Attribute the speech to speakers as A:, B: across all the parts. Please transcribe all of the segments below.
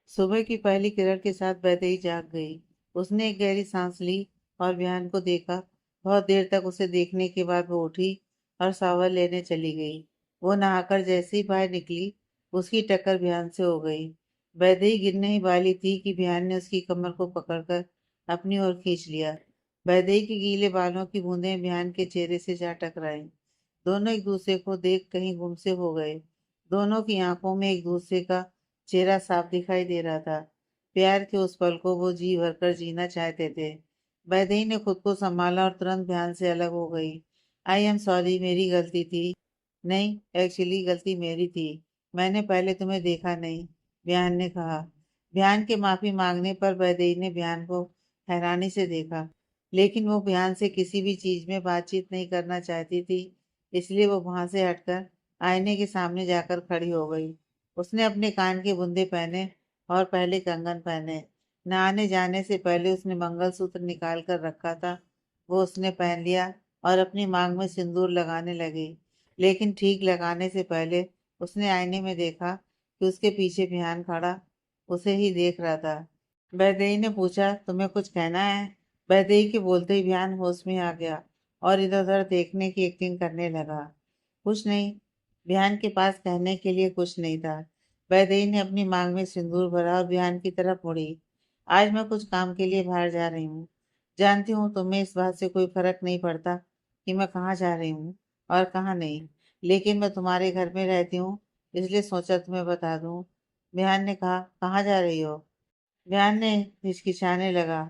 A: सुबह की पहली किरण के साथ वैदेही जाग गई। उसने एक गहरी सांस ली और विहान को देखा। बहुत देर तक उसे देखने के बाद वो उठी और शावर लेने चली गई। वो नहाकर जैसे ही बाहर निकली, उसकी टक्कर विहान से हो गई। वैदेही गिरने ही वाली थी कि विहान ने उसकी कमर को पकड़कर अपनी ओर खींच लिया। वैदेही के गीले बालों की बूंदें विहान के चेहरे से जा टकराईं। दोनों एक दूसरे को देख कहीं गुम से हो गए। दोनों की आंखों में एक दूसरे का चेहरा साफ दिखाई दे रहा था। प्यार के उस पल को वो जी भरकर जीना चाहते थे। वैदेही ने खुद को संभाला और तुरंत ध्यान से अलग हो गई। आई एम सॉरी, मेरी गलती थी। नहीं, एक्चुअली गलती मेरी थी। मैंने पहले तुम्हें देखा नहीं, बियान ने कहा। बियान के माफी मांगने पर वैदेही ने बियान को हैरानी से देखा, लेकिन वो बियान से किसी भी चीज में बातचीत नहीं करना चाहती थी। इसलिए वो वहां से हटकर आईने के सामने जाकर खड़ी हो गई। उसने अपने कान के बुंदे पहने और पहले कंगन पहने। नहाने जाने से पहले उसने मंगलसूत्र निकाल कर रखा था, वो उसने पहन लिया और अपनी मांग में सिंदूर लगाने लगी। लेकिन ठीक लगाने से पहले उसने आईने में देखा कि उसके पीछे बिहान खड़ा उसे ही देख रहा था। वैदेही ने पूछा, तुम्हें कुछ कहना है? वैदेही के बोलते ही बिहान होश में आ गया और इधर उधर देखने की एक्टिंग करने लगा। कुछ नहीं। बिहान के पास कहने के लिए कुछ नहीं था। वैदेही ने अपनी मांग में सिंदूर भरा और बिहान की तरफ मुड़ी। आज मैं कुछ काम के लिए बाहर जा रही हूँ। जानती हूँ तुम्हें इस बात से कोई फर्क नहीं पड़ता कि मैं कहाँ जा रही हूँ और कहाँ नहीं, लेकिन मैं तुम्हारे घर में रहती हूँ, इसलिए सोचा तुम्हें बता दूँ। बिहान ने कहा, कहाँ जा रही हो? बिहान ने हिचकिचाने लगा।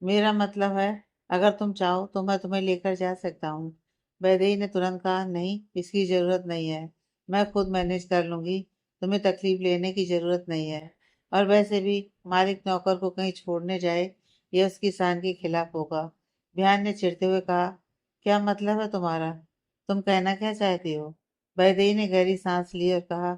A: मेरा मतलब है, अगर तुम चाहो तो मैं तुम्हें लेकर जा सकता हूँ। वैदेही ने तुरंत कहा, नहीं, इसकी जरूरत नहीं है। मैं खुद मैनेज कर लूंगी। तुम्हें तकलीफ लेने की जरूरत नहीं है। और वैसे भी मालिक नौकर को कहीं छोड़ने जाए, यह उसकी शान के खिलाफ होगा। बिहान ने चिढ़ते हुए कहा, क्या मतलब है तुम्हारा? तुम कहना क्या चाहती हो? वैदेही ने गहरी सांस ली और कहा,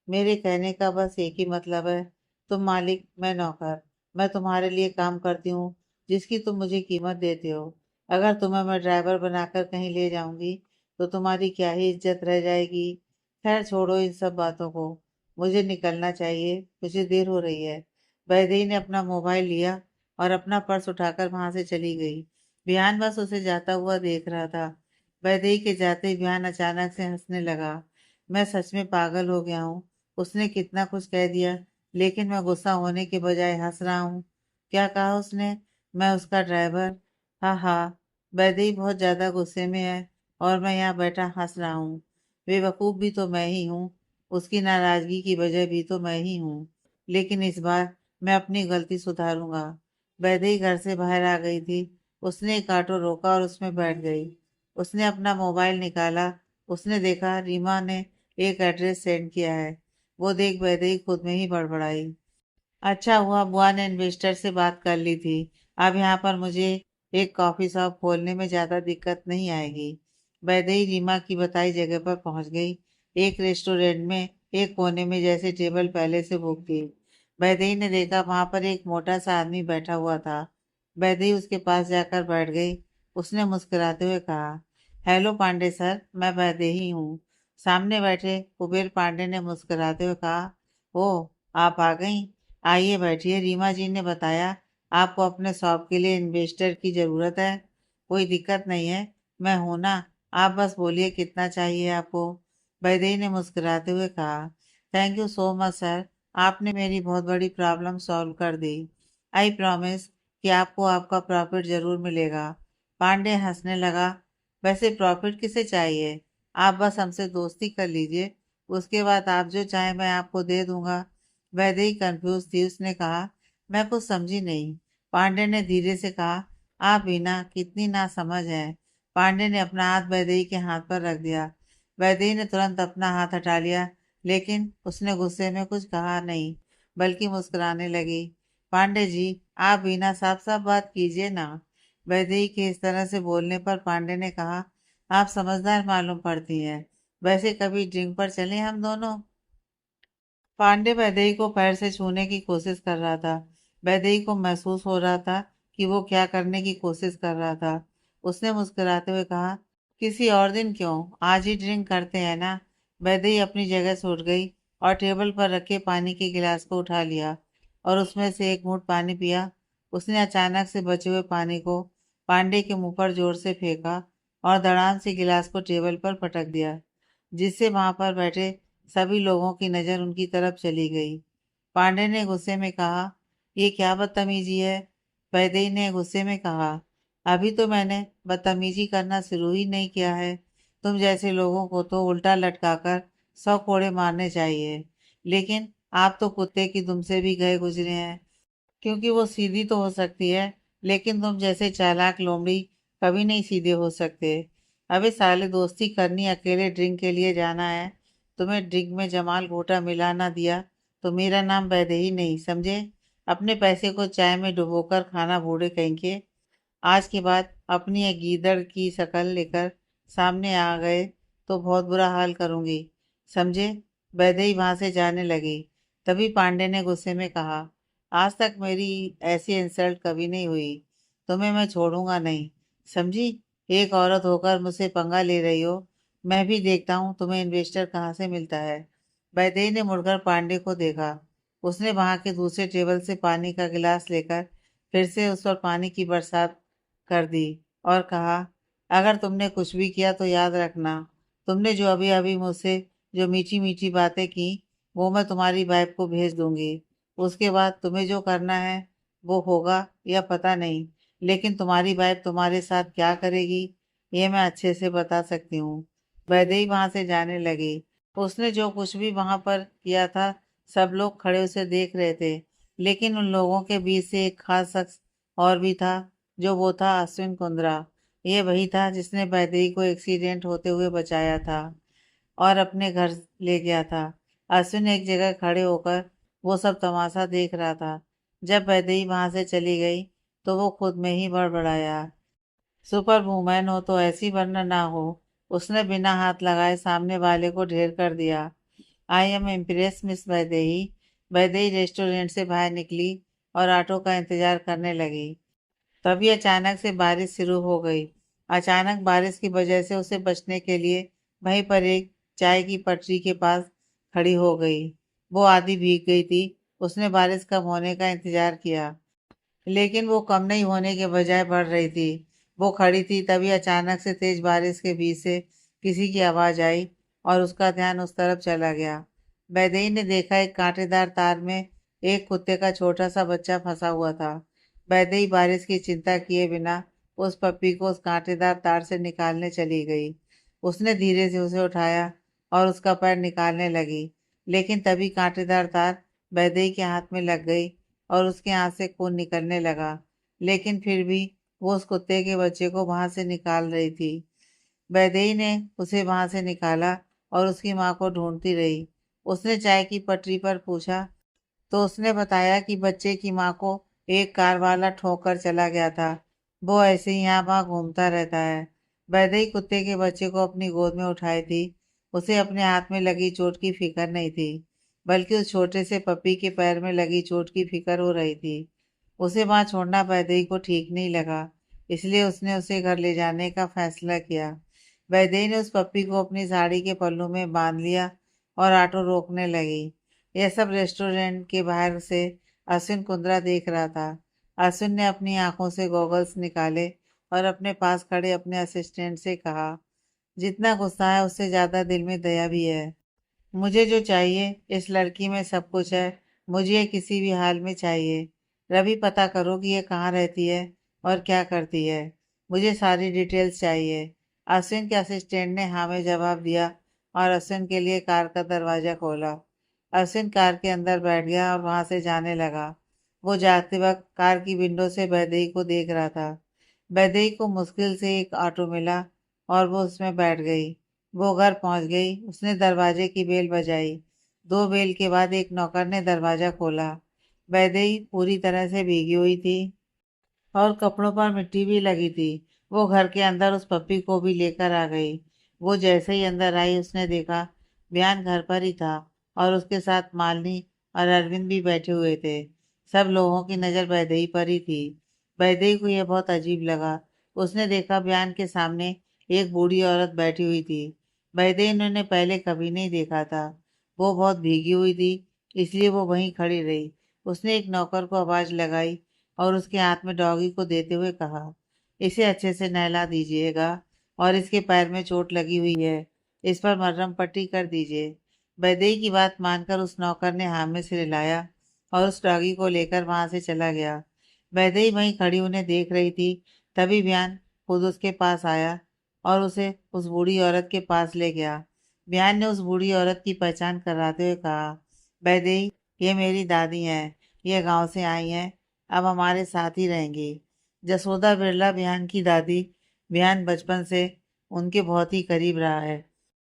A: मेरे कहने का बस एक ही मतलब है। तुम मालिक, मैं नौकर। मैं तुम्हारे लिए काम करती हूँ, जिसकी तुम मुझे कीमत देते हो। अगर तुम्हें मैं ड्राइवर बनाकर कहीं ले जाऊंगी तो तुम्हारी क्या ही इज्जत रह जाएगी। खैर छोड़ो इन सब बातों को। मुझे निकलना चाहिए, मुझे देर हो रही है। वैदेही ने अपना मोबाइल लिया और अपना पर्स उठाकर वहां से चली गई। बिहान बस उसे जाता हुआ देख रहा था। वैदेही के जाते ही बिहान अचानक से हंसने लगा। मैं सच में पागल हो गया हूँ। उसने कितना कुछ कह दिया, लेकिन मैं गुस्सा होने के बजाय हंस रहा हूँ। क्या कहा उसने? मैं उसका ड्राइवर? हाँ हाँ। वैदेही बहुत ज्यादा गुस्से में है और मैं यहाँ बैठा हंस रहा हूँ। बेवकूफ भी तो मैं ही हूँ। उसकी नाराजगी की वजह भी तो मैं ही हूँ। लेकिन इस बार मैं अपनी गलती सुधारूंगा। वैदेही घर से बाहर आ गई थी। उसने एक ऑटो रोका और उसमें बैठ गई। उसने अपना मोबाइल निकाला। उसने देखा रीमा ने एक एड्रेस सेंड किया है। वो देख वैदेही खुद में ही बड़बड़ाई। अच्छा हुआ बुआ ने इन्वेस्टर से बात कर ली थी। अब यहाँ पर मुझे एक कॉफी शॉप खोलने में ज्यादा दिक्कत नहीं आएगी। वैदेही रीमा की बताई जगह पर पहुंच गई। एक रेस्टोरेंट में एक कोने में जैसे टेबल पहले से बुक थी। वैदेही ने देखा वहां पर एक मोटा सा आदमी बैठा हुआ था। वैदेही उसके पास जाकर बैठ गई। उसने मुस्कुराते हुए कहा, हेलो पांडे सर, मैं वैदेही हूँ। सामने बैठे कुबेर पांडे ने मुस्कुराते हुए कहा, ओ, आप आ गई। आइए बैठिए। रीमा जी ने बताया आपको अपने शॉप के लिए इन्वेस्टर की ज़रूरत है। कोई दिक्कत नहीं है, मैं हूं ना। आप बस बोलिए कितना चाहिए आपको। वैदेही ने मुस्कुराते हुए कहा, thank you so much sir. आपने मेरी बहुत बड़ी प्रॉब्लम सॉल्व कर दी। आई प्रॉमिस कि आपको आपका प्रॉफिट ज़रूर मिलेगा। पांडे हंसने लगा, वैसे प्रॉफिट किसे चाहिए? आप बस हमसे दोस्ती कर लीजिए, उसके बाद आप जो चाहे मैं आपको दे दूंगा। वैदेही कंफ्यूज थी। उसने कहा, मैं कुछ समझी नहीं। पांडे ने धीरे से कहा, आप बीना कितनी नासमझ है। पांडे ने अपना हाथ वैदेही के हाथ पर रख दिया। वैदेही ने तुरंत अपना हाथ हटा लिया, लेकिन उसने गुस्से में कुछ कहा नहीं, बल्कि मुस्कुराने लगी। पांडे जी, आप बीना साफ साफ बात कीजिए ना। वैदेही के इस तरह से बोलने पर पांडे ने कहा, आप समझदार मालूम पड़ती हैं। वैसे कभी ड्रिंक पर चलें हम दोनों? पांडे वैदेही को पैर से छूने की कोशिश कर रहा था। वैदेही को महसूस हो रहा था कि वो क्या करने की कोशिश कर रहा था। उसने मुस्कुराते हुए कहा, किसी और दिन क्यों, आज ही ड्रिंक करते हैं ना। वैदेही अपनी जगह से उठ गई और टेबल पर रखे पानी के गिलास को उठा लिया। और उसमें से एक घूंट पानी पिया। उसने अचानक से बचे हुए पानी को पांडे के मुंह पर जोर से फेंका और धड़ाम से गिलास को टेबल पर पटक दिया, जिससे वहां पर बैठे सभी लोगों की नजर उनकी तरफ चली गई। पांडे ने गुस्से में कहा, ये क्या बदतमीजी है? वैदेही ने गुस्से में कहा, अभी तो मैंने बदतमीजी करना शुरू ही नहीं किया है। तुम जैसे लोगों को तो उल्टा लटकाकर 100 कोड़े मारने चाहिए, लेकिन आप तो कुत्ते की दुम से भी गए गुजरे हैं, क्योंकि वो सीधी तो हो सकती है, लेकिन तुम जैसे चालाक लोमड़ी कभी नहीं सीधे हो सकते। अबे साले, दोस्ती करनी अकेले ड्रिंक के लिए जाना है। तुम्हें ड्रिंक में जमाल घोटा मिला ना दिया तो मेरा नाम वैदेही नहीं, समझे? अपने पैसे को चाय में डुबोकर खाना, बूढ़े कहीं के। आज के बाद अपनी एक गीदड़ की शक्ल लेकर सामने आ गए तो बहुत बुरा हाल करूंगी, समझे? वैदेही वहां से जाने लगी। तभी पांडे ने गुस्से में कहा, आज तक मेरी ऐसी इंसल्ट कभी नहीं हुई। तुम्हें मैं छोड़ूंगा नहीं, समझी? एक औरत होकर मुझसे पंगा ले रही हो। मैं भी देखता हूँ तुम्हें इन्वेस्टर कहाँ से मिलता है। वैदेही ने मुड़कर पांडे को देखा। उसने वहां के दूसरे टेबल से पानी का गिलास लेकर फिर से उस पर पानी की बरसात कर दी और कहा, अगर तुमने कुछ भी किया तो याद रखना, तुमने जो अभी अभी मुझसे जो मीठी मीठी बातें की, वो मैं तुम्हारी वाइफ को भेज दूंगी। उसके बाद तुम्हें जो करना है वो होगा या पता नहीं, लेकिन तुम्हारी वाइफ तुम्हारे साथ क्या करेगी ये मैं अच्छे से बता सकती हूँ। वैदेही वहां से जाने लगी। उसने जो कुछ भी वहां पर किया था, सब लोग खड़े उसे देख रहे थे, लेकिन उन लोगों के बीच से एक खास शख्स और भी था, जो वो था अश्विन कुंद्रा। ये वही था जिसने वैदेही को एक्सीडेंट होते हुए बचाया था और अपने घर ले गया था। अश्विन एक जगह खड़े होकर वो सब तमाशा देख रहा था। जब वैदेही वहां से चली गई तो वो खुद में ही बड़बड़ाया, सुपर वुमेन हो तो ऐसी, वरना ना हो। उसने बिना हाथ लगाए सामने वाले को ढेर कर दिया। I am impress miss Vaidehi. Vaidehi restaurant से बाहर निकली और ऑटो का इंतजार करने लगी। तभी अचानक से बारिश शुरू हो गई। अचानक बारिश की वजह से उसे बचने के लिए वहीं पर एक चाय की पटरी के पास खड़ी हो गई। वो आधी भीग गई थी। उसने बारिश कम होने का इंतजार किया, लेकिन वो कम नहीं होने के बजाय बढ़ रही थी। वो खड़ी थी, तभी अचानक से तेज बारिश के बीच से किसी की आवाज आई और उसका ध्यान उस तरफ चला गया। वैदेही ने देखा, एक कांटेदार तार में एक कुत्ते का छोटा सा बच्चा फंसा हुआ था। वैदेही बारिश की चिंता किए बिना उस पप्पी को उस कांटेदार तार से निकालने चली गई। उसने धीरे से उसे उठाया और उसका पैर निकालने लगी, लेकिन तभी कांटेदार तार वैदेही के हाथ में लग गई और उसके हाथ से खून निकलने लगा। लेकिन फिर भी वो उस कुत्ते के बच्चे को वहां से निकाल रही थी। वैदेही ने उसे वहां से निकाला और उसकी माँ को ढूंढती रही। उसने चाय की पटरी पर पूछा तो उसने बताया कि बच्चे की माँ को एक कार वाला ठोक कर चला गया था। वो ऐसे ही यहाँ वहाँ घूमता रहता है। वैदेही कुत्ते के बच्चे को अपनी गोद में उठाई थी। उसे अपने हाथ में लगी चोट की फिक्र नहीं थी, बल्कि उस छोटे से पपी के पैर में लगी चोट की फिक्र हो रही थी। उसे वहां छोड़ना वैदेही को ठीक नहीं लगा, इसलिए उसने उसे घर ले जाने का फैसला किया। वैदेही ने उस पप्पी को अपनी साड़ी के पल्लू में बांध लिया और ऑटो रोकने लगी। यह सब रेस्टोरेंट के बाहर से अश्विन कुंद्रा देख रहा था। अश्विन ने अपनी आंखों से गॉगल्स निकाले और अपने पास खड़े अपने असिस्टेंट से कहा, जितना गुस्सा है उससे ज्यादा दिल में दया भी है। मुझे जो चाहिए, इस लड़की में सब कुछ है। मुझे ये किसी भी हाल में चाहिए। रवि, पता करो कि ये कहाँ रहती है और क्या करती है। मुझे सारी डिटेल्स चाहिए। अश्विन के असिस्टेंट ने हाँ में जवाब दिया और अश्विन के लिए कार का दरवाजा खोला। अश्विन कार के अंदर बैठ गया और वहां से जाने लगा। वो जाते वक्त कार की विंडो से वैदेही को देख रहा था। वैदेही को मुश्किल से एक ऑटो मिला और वो उसमें बैठ गई। वो घर पहुंच गई। उसने दरवाजे की बेल बजाई। 2 बेल के बाद एक नौकर ने दरवाजा खोला। वैदेही पूरी तरह से भीगी हुई थी और कपड़ों पर मिट्टी भी लगी थी। वो घर के अंदर उस पप्पी को भी लेकर आ गई। वो जैसे ही अंदर आई, उसने देखा बयान घर पर ही था और उसके साथ मालिनी और अरविंद भी बैठे हुए थे। सब लोगों की नज़र वैदेही पर ही थी। वैदेही को यह बहुत अजीब लगा। उसने देखा बयान के सामने एक बूढ़ी औरत बैठी हुई थी। वैदेही ने उन्हें पहले कभी नहीं देखा था। वो बहुत भीगी हुई थी, इसलिए वो वहीं खड़ी रही। उसने एक नौकर को आवाज लगाई और उसके हाथ में डॉगी को देते हुए कहा, इसे अच्छे से नहला दीजिएगा और इसके पैर में चोट लगी हुई है, इस पर मरहम पट्टी कर दीजिए। वैदेही की बात मानकर उस नौकर ने हाँ में सिर हिलाया और उस डॉगी को लेकर वहां से चला गया। वैदेही वहीं खड़ी उन्हें देख रही थी। तभी बियान खुद उसके पास आया और उसे उस बूढ़ी औरत के पास ले गया। बियान ने उस बूढ़ी औरत की पहचान कराते हुए कहा, वैदेही, ये मेरी दादी हैं, ये गांव से आई हैं, अब हमारे साथ ही रहेंगी। जसोदा बिरला बियान की दादी। बियान बचपन से उनके बहुत ही करीब रहा है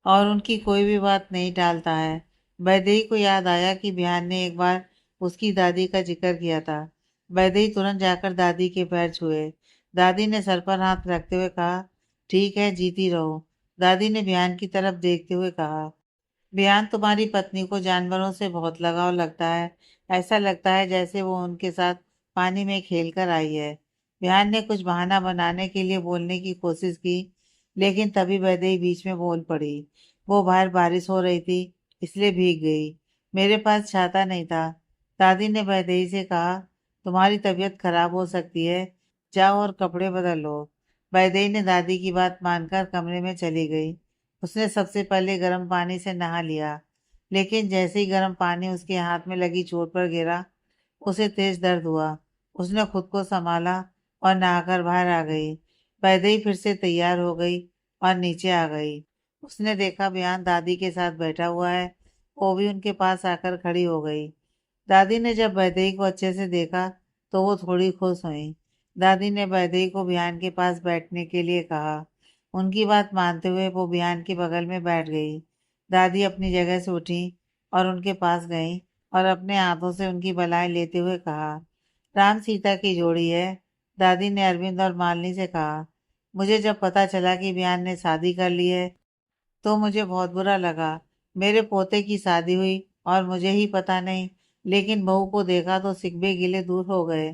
A: और उनकी कोई भी बात नहीं टालता है। वैदेही को याद आया कि बिहान ने एक बार उसकी दादी का जिक्र किया था। वैदेही तुरंत जाकर दादी के पैर छुए। दादी ने सर पर हाथ रखते हुए कहा, ठीक है, जीती रहो। दादी ने बिहान की तरफ देखते हुए कहा, बिहान, तुम्हारी पत्नी को जानवरों से बहुत लगाव लगता है। ऐसा लगता है जैसे वो उनके साथ पानी में खेल कर आई है। बिहान ने कुछ बहाना बनाने के लिए बोलने की कोशिश की, लेकिन तभी वैदेही बीच में बोल पड़ी, वो बाहर बारिश हो रही थी, इसलिए भीग गई। मेरे पास छाता नहीं था। दादी ने वैदेही से कहा, तुम्हारी तबीयत खराब हो सकती है, जाओ और कपड़े बदल लो। वैदेही ने दादी की बात मानकर कमरे में चली गई। उसने सबसे पहले गर्म पानी से नहा लिया, लेकिन जैसे ही गर्म पानी उसके हाथ में लगी चोट पर गिरा, उसे तेज दर्द हुआ। उसने खुद को संभाला और नहाकर बाहर आ गई। वैदेही फिर से तैयार हो गई और नीचे आ गई। उसने देखा बियान दादी के साथ बैठा हुआ है। वो भी उनके पास आकर खड़ी हो गई। दादी ने जब वैदेही को अच्छे से देखा तो वो थोड़ी खुश हुई। दादी ने वैदेही को बियान के पास बैठने के लिए कहा। उनकी बात मानते हुए वो बियान के बगल में बैठ गई। दादी अपनी जगह से उठी और उनके पास गई और अपने हाथों से उनकी बलाएं लेते हुए कहा, राम सीता की जोड़ी है। दादी ने अरविंद और मालिनी से कहा, मुझे जब पता चला कि बियान ने शादी कर ली है तो मुझे बहुत बुरा लगा। मेरे पोते की शादी हुई और मुझे ही पता नहीं, लेकिन बहू को देखा तो सिकवे गिले दूर हो गए।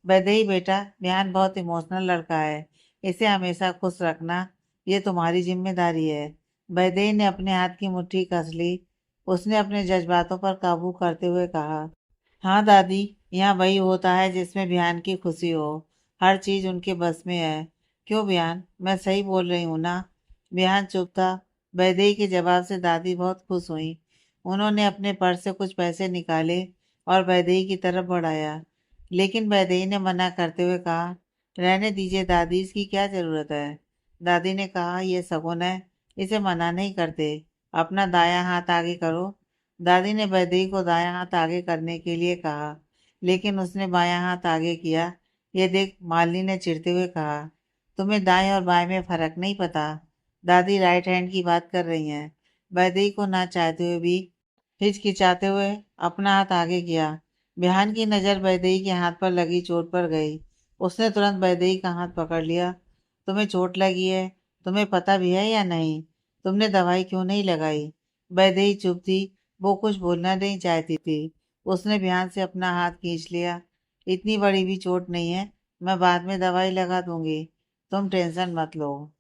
A: वैदेही बेटा, बियान बहुत इमोशनल लड़का है, इसे हमेशा खुश रखना, ये तुम्हारी जिम्मेदारी है। वैदेही ने अपने हाथ की मुट्ठी कस ली। उसने अपने जज्बातों पर काबू करते हुए कहा, हाँ दादी, यहाँ वही होता है जिसमें बियान की खुशी हो। हर चीज उनके बस में है। क्यों बियान, मैं सही बोल रही हूँ ना? बियान चुप था। वैदेही के जवाब से दादी बहुत खुश हुई। उन्होंने अपने पर्स से कुछ पैसे निकाले और वैदेही की तरफ बढ़ाया, लेकिन वैदेही ने मना करते हुए कहा, रहने दीजिए दादी, इसकी क्या जरूरत है। दादी ने कहा, यह शगुन है, इसे मना नहीं करते। अपना दायां हाथ आगे करो। दादी ने वैदेही को दायां हाथ आगे करने के लिए कहा, लेकिन उसने बायां हाथ आगे किया। ये देख मालिनी ने चिढ़ते हुए कहा, तुम्हें दाएं और बाएं में फर्क नहीं पता। दादी राइट हैंड की बात कर रही हैं। वैदेही को ना चाहते हुए भी हिचकिचाते हुए अपना हाथ आगे किया। बिहान की नजर वैदेही के हाथ पर लगी चोट पर गई। उसने तुरंत वैदेही का हाथ पकड़ लिया। तुम्हें चोट लगी है, तुम्हें पता भी है या नहीं? तुमने दवाई क्यों नहीं लगाई? वैदेही चुप थी। वो कुछ बोलना नहीं चाहती थी। उसने बिहान से अपना हाथ खींच लिया। इतनी बड़ी भी चोट नहीं है, मैं बाद में दवाई लगा दूंगी, तुम टेंशन मत लो।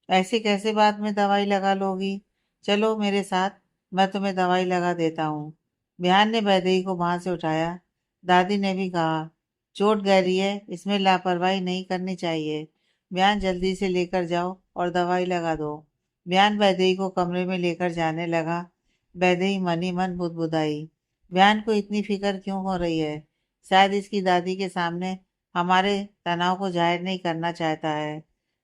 A: ऐसे कैसे बाद में दवाई लगा लोगी? चलो मेरे साथ, मैं तुम्हें दवाई लगा देता हूँ। बिहान ने वैदेही को वहां से उठाया। दादी ने भी कहा, चोट गहरी है, इसमें लापरवाही नहीं करनी चाहिए। बिहान, जल्दी से लेकर जाओ और दवाई लगा दो। बिहान वैदेही को कमरे में लेकर जाने लगा। वैदेही मन ही मन बुदबुदाई, बिहान को इतनी फिक्र क्यों हो रही है? शायद इसकी दादी के सामने हमारे तनाव को जाहिर नहीं करना चाहता है।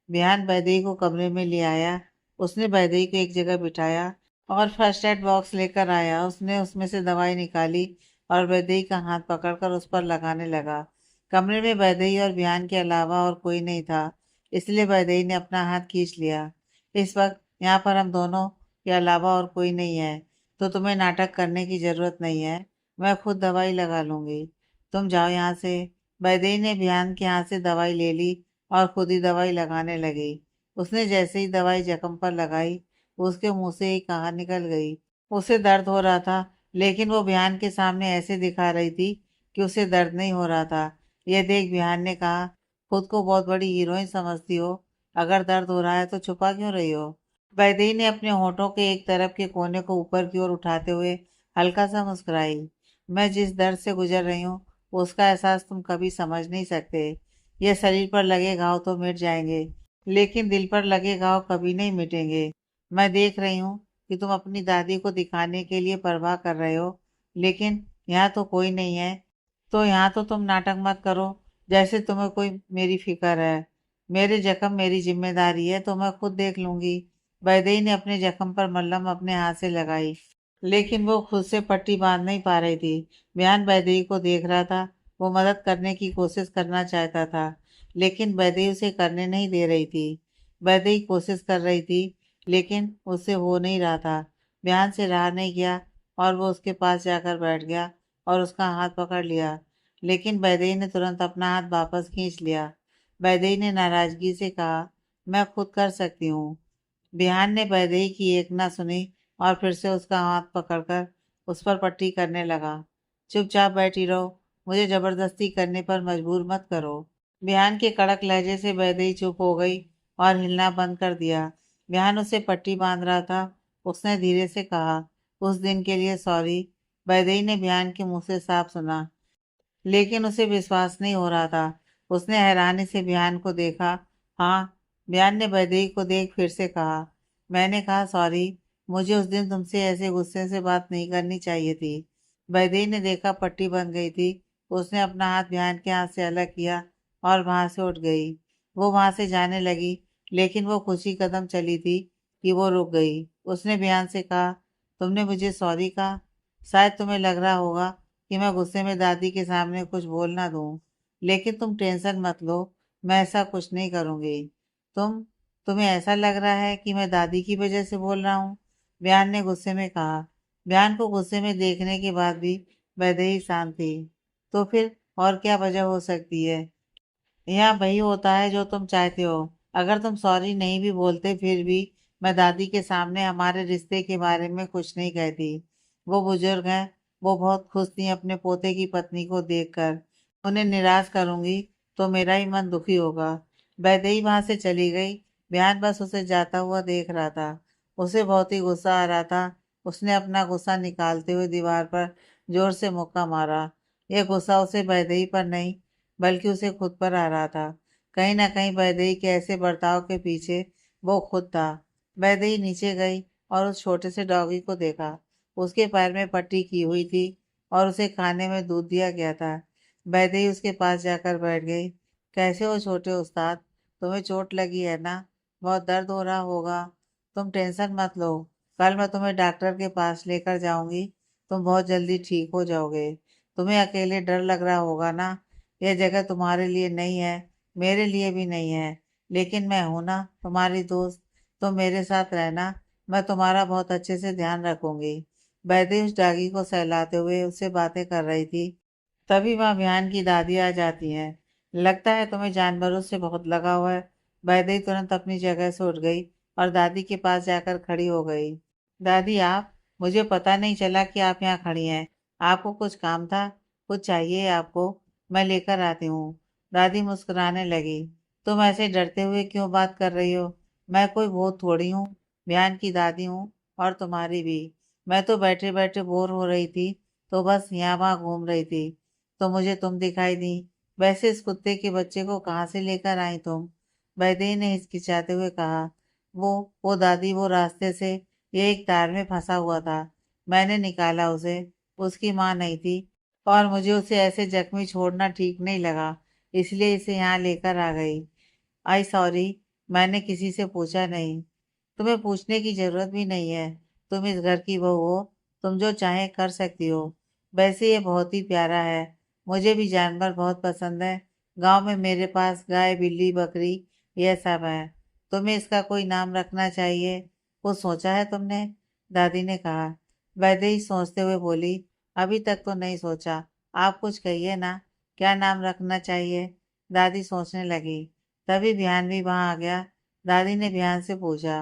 A: बिहान वैदेही को कमरे में ले आया। उसने वैदेही को एक जगह बिठाया और फर्स्ट एड बॉक्स लेकर आया। उसने उसमें से दवाई निकाली और वैदेही का हाथ पकड़कर उस पर लगाने लगा। कमरे में वैदेही और बिहान के अलावा और कोई नहीं था, इसलिए वैदेही ने अपना हाथ खींच लिया। इस वक्त यहाँ पर हम दोनों के अलावा और कोई नहीं है, तो तुम्हें नाटक करने की जरूरत नहीं है। मैं खुद दवाई लगा लूंगी, तुम जाओ यहाँ से। वैदेही ने बिहान के हाथ से दवाई ले ली और खुद ही दवाई लगाने लगी। उसने जैसे ही दवाई जख्म पर लगाई, उसके मुंह से एक कहा निकल गई। उसे दर्द हो रहा था, लेकिन वो बिहान के सामने ऐसे दिखा रही थी कि उसे दर्द नहीं हो रहा था। यह देख बिहान ने कहा, खुद को बहुत बड़ी हीरोइन समझती हो, अगर दर्द हो रहा है तो छुपा क्यों रही हो? वैदेही ने अपने होठों के एक तरफ के कोने को ऊपर की ओर उठाते हुए हल्का सा मुस्कुराई। मैं जिस दर्द से गुजर रही हूँ उसका एहसास तुम कभी समझ नहीं सकते। ये शरीर पर लगे घाव तो मिट जाएंगे, लेकिन दिल पर लगे घाव कभी नहीं मिटेंगे। मैं देख रही हूँ कि तुम अपनी दादी को दिखाने के लिए परवाह कर रहे हो, लेकिन यहाँ तो कोई नहीं है। तो यहाँ तो तुम नाटक मत करो, जैसे तुम्हें कोई मेरी फिक्र है। मेरे जख्म मेरी जिम्मेदारी है, तो मैं खुद देख लूंगी। वैदेही ने अपने जख्म पर मल्हम अपने हाथ से लगाई, लेकिन वो खुद से पट्टी बांध नहीं पा रही थी। बयान वैदेही को देख रहा था। वो मदद करने की कोशिश करना चाहता था, लेकिन वैदेही उसे करने नहीं दे रही थी। वैदेही कोशिश कर रही थी, लेकिन उससे हो नहीं रहा था। बयान से रहा नहीं गया और वो उसके पास जाकर बैठ गया और उसका हाथ पकड़ लिया, लेकिन वैदेही ने तुरंत अपना हाथ वापस खींच लिया। वैदेही ने नाराजगी से कहा, मैं खुद कर सकती हूँ। बिहान ने वैदेही की एक न सुनी और फिर से उसका हाथ पकड़कर उस पर पट्टी करने लगा। चुपचाप बैठी रहो, मुझे जबरदस्ती करने पर मजबूर मत करो। बिहान के कड़क लहजे से वैदेही चुप हो गई और हिलना बंद कर दिया। बिहान उसे पट्टी बांध रहा था। उसने धीरे से कहा, उस दिन के लिए सॉरी। वैदेही ने बिहान के मुंह से साफ सुना, लेकिन उसे विश्वास नहीं हो रहा था। उसने हैरानी से बियान को देखा। हाँ, बियान ने वैदेही को देख फिर से कहा, मैंने कहा सॉरी। मुझे उस दिन तुमसे ऐसे गुस्से से बात नहीं करनी चाहिए थी। वैदेही ने देखा पट्टी बन गई थी। उसने अपना हाथ बियान के हाथ से अलग किया और वहां से उठ गई। वो वहां से जाने लगी, लेकिन वो कुछ ही कदम चली थी कि वो रुक गई। उसने बियान से कहा, तुमने मुझे सॉरी कहा। शायद तुम्हें लग रहा होगा कि मैं गुस्से में दादी के सामने कुछ बोल ना दूं, लेकिन तुम टेंशन मत लो, मैं ऐसा कुछ नहीं करूंगी। तुम तुम्हें ऐसा लग रहा है कि मैं दादी की वजह से बोल रहा हूँ, बयान ने गुस्से में कहा। बयान को गुस्से में देखने के बाद भी वैदेही शांत थी। तो फिर और क्या वजह हो सकती है? यहाँ वही होता है जो तुम चाहते हो। अगर तुम सॉरी नहीं भी बोलते, फिर भी मैं दादी के सामने हमारे रिश्ते के बारे में कुछ नहीं कहती। वो बुजुर्ग हैं, वो बहुत खुश थी अपने पोते की पत्नी को देखकर। उन्हें निराश करूंगी तो मेरा ही मन दुखी होगा। वैदेही वहां से चली गई। बयान बस उसे जाता हुआ देख रहा था। उसे बहुत ही गुस्सा आ रहा था। उसने अपना गुस्सा निकालते हुए दीवार पर जोर से मुक्का मारा। यह गुस्सा उसे वैदेही पर नहीं, बल्कि उसे खुद पर आ रहा था। कहीं ना कहीं वैदेही के ऐसे बर्ताव के पीछे वो खुद था। वैदेही नीचे गई और उस छोटे से डॉगी को देखा। उसके पैर में पट्टी की हुई थी और उसे खाने में दूध दिया गया था। वैदेही उसके पास जाकर बैठ गई। कैसे हो छोटे उस्ताद? तुम्हें चोट लगी है ना? बहुत दर्द हो रहा होगा। तुम टेंशन मत लो, कल मैं तुम्हें डॉक्टर के पास लेकर जाऊंगी। तुम बहुत जल्दी ठीक हो जाओगे। तुम्हें अकेले डर लग रहा होगा ना? यह जगह तुम्हारे लिए नहीं है, मेरे लिए भी नहीं है, लेकिन मैं हूं ना, तुम्हारी दोस्त। तुम मेरे साथ रहना, मैं तुम्हारा बहुत अच्छे से ध्यान रखूंगी। वैदेही उस डागी को सहलाते हुए उससे बातें कर रही थी। तभी वहां बिहान की दादी आ जाती हैं। लगता है तुम्हें जानवरों से बहुत लगाव है। वैदेही तुरंत अपनी जगह से उठ गई और दादी के पास जाकर खड़ी हो गई। दादी आप, मुझे पता नहीं चला कि आप यहाँ खड़ी हैं। आपको कुछ काम था? कुछ चाहिए आपको? मैं लेकर आती हूँ। दादी मुस्कुराने लगी। तुम ऐसे डरते हुए क्यों बात कर रही हो? मैं कोई भूत थोड़ी हूँ। बिहान की दादी हूँ, और तुम्हारी भी। मैं तो बैठे बैठे बोर हो रही थी, तो बस यहाँ वहाँ घूम रही थी, तो मुझे तुम दिखाई दी। वैसे इस कुत्ते के बच्चे को कहाँ से लेकर आई तुम? वैदेही ने हिचकिचाते हुए कहा। वो दादी, वो रास्ते से ये एक तार में फंसा हुआ था। मैंने निकाला उसे। उसकी माँ नहीं थी, और मुझे उसे ऐसे जख्मी छोड़ना ठीक नहीं लगा, इसलिए इसे यहाँ लेकर आ गई। आई सॉरी, मैंने किसी से पूछा नहीं। तुम्हें पूछने की जरूरत भी नहीं है। तुम इस घर की बहू हो, तुम जो चाहे कर सकती हो। वैसे ये बहुत ही प्यारा है। मुझे भी जानवर बहुत पसंद है। गांव में मेरे पास गाय, बिल्ली, बकरी, यह सब है। तुम्हें इसका कोई नाम रखना चाहिए। कुछ सोचा है तुमने? दादी ने कहा। वैदेही सोचते हुए बोली, अभी तक तो नहीं सोचा। आप कुछ कहिए ना, क्या नाम रखना चाहिए? दादी सोचने लगी। तभी बिहान भी वहां आ गया। दादी ने बिहान से पूछा,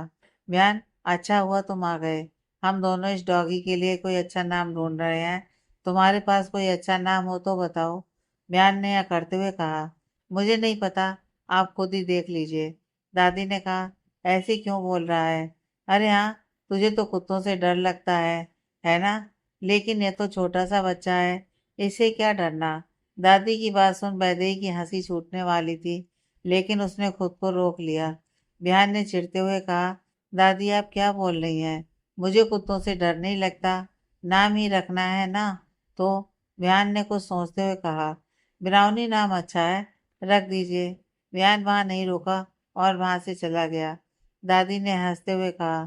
A: बिहान, अच्छा हुआ तुम आ गए। हम दोनों इस डॉगी के लिए कोई अच्छा नाम ढूंढ रहे हैं। तुम्हारे पास कोई अच्छा नाम हो तो बताओ। बिहान ने यह करते हुए कहा, मुझे नहीं पता, आप खुद ही देख लीजिए। दादी ने कहा, ऐसे क्यों बोल रहा है? अरे हाँ, तुझे तो कुत्तों से डर लगता है ना? लेकिन यह तो छोटा सा बच्चा है, इसे क्या डरना। दादी की बात सुन वैदेही की हंसी छूटने वाली थी, लेकिन उसने खुद को रोक लिया। बिहान ने चिढ़ते हुए कहा, दादी आप क्या बोल रही हैं? मुझे कुत्तों से डर नहीं लगता। नाम ही रखना है ना। तो बिहान ने कुछ सोचते हुए कहा, बिराउनी नाम अच्छा है, रख दीजिए। बिहान वहां नहीं रुका और वहां से चला गया। दादी ने हंसते हुए कहा,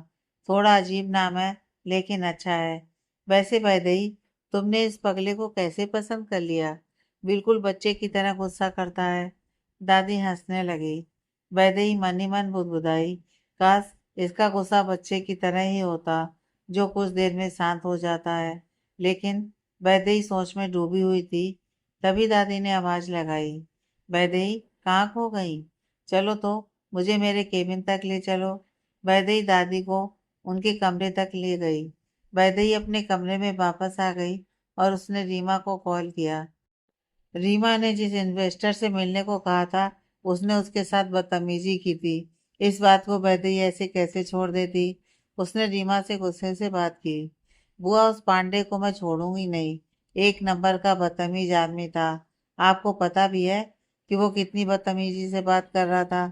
A: थोड़ा अजीब नाम है, लेकिन अच्छा है। वैसे वैदेही, तुमने इस पगले को कैसे पसंद कर लिया? बिल्कुल बच्चे की तरह गुस्सा करता है। दादी हंसने लगी। वैदेही मन ही मन बुदबुदाई, काश इसका गुस्सा बच्चे की तरह ही होता, जो कुछ देर में शांत हो जाता है। लेकिन वैदेही सोच में डूबी हुई थी। तभी दादी ने आवाज लगाई, वैदेही कहाँ खो गई? चलो तो, मुझे मेरे केबिन तक ले चलो। वैदेही दादी को उनके कमरे तक ले गई। वैदेही अपने कमरे में वापस आ गई और उसने रीमा को कॉल किया। रीमा ने जिस इन्वेस्टर से मिलने को कहा था, उसने उसके साथ बदतमीजी की थी। इस बात को वैदेही ऐसे कैसे छोड़ देती? उसने रीमा से गुस्से से बात की, बुआ उस पांडे को मैं छोड़ूंगी नहीं। एक नंबर का बदतमीज आदमी था। आपको पता भी है कि वो कितनी बदतमीजी से बात कर रहा था।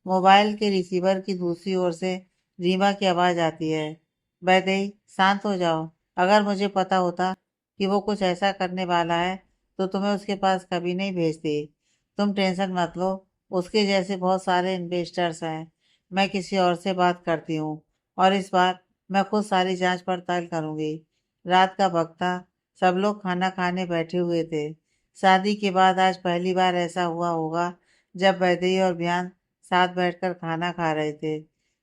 A: मोबाइल के रिसीवर की दूसरी ओर से रीमा की आवाज आती है, वैदेही शांत हो जाओ। अगर मुझे पता होता कि वो कुछ ऐसा करने वाला है तो तुम्हें उसके पास कभी नहीं भेजती। तुम टेंशन मत लो, उसके जैसे बहुत सारे इन्वेस्टर्स हैं। मैं किसी और से बात करती हूँ और इस बार मैं खुद सारी जांच पड़ताल करूंगी। रात का वक्त था, सब लोग खाना खाने बैठे हुए थे। शादी के बाद आज पहली बार ऐसा हुआ होगा जब वैदेही और बियान साथ बैठकर खाना खा रहे थे।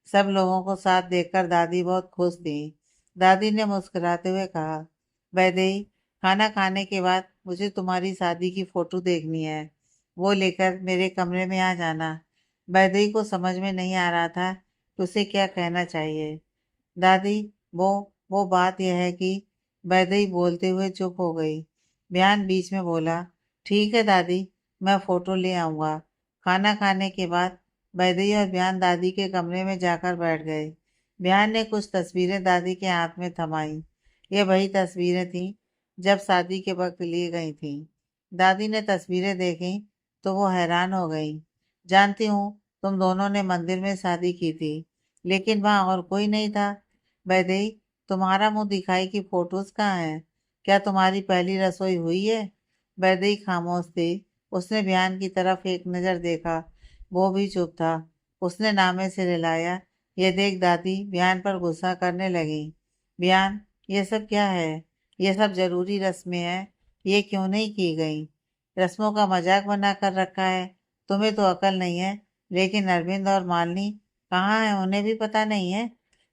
A: सब लोगों को साथ देखकर दादी बहुत खुश थी। दादी ने मुस्कुराते हुए कहा, वैदेही खाना खाने के बाद मुझे तुम्हारी शादी की फोटो देखनी है। वो लेकर मेरे कमरे में आ जाना। वैदेही को समझ में नहीं आ रहा था कि उसे क्या कहना चाहिए। दादी, वो वो बात यह है कि वैदेही बोलते हुए चुप हो गई। बयान बीच में बोला, ठीक है दादी, मैं फोटो ले आऊंगा। खाना खाने के बाद वैदेही और बयान दादी के कमरे में जाकर बैठ गए। बयान ने कुछ तस्वीरें दादी के हाथ में थमाई। ये वही तस्वीरें थीं जब शादी के वक्त ली गई थीं। दादी ने तस्वीरें देखी तो वो हैरान हो गई। जानती हूँ, तुम दोनों ने मंदिर में शादी की थी, लेकिन वहां और कोई नहीं था। वैदेही, तुम्हारा मुंह दिखाई की फोटोज कहाँ हैं? क्या तुम्हारी पहली रसोई हुई है? वैदेही खामोश थी। उसने बयान की तरफ एक नजर देखा, वो भी चुप था। उसने नामे से रिलाया। ये देख दादी बयान पर गुस्सा करने लगी। बयान, ये सब क्या है? ये सब जरूरी रस्में हैं, ये क्यों नहीं की गई? रस्मों का मजाक बना कर रखा है। तुम्हें तो अकल नहीं है, लेकिन अरविंद और मालिनी कहाँ है, उन्हें भी पता नहीं है।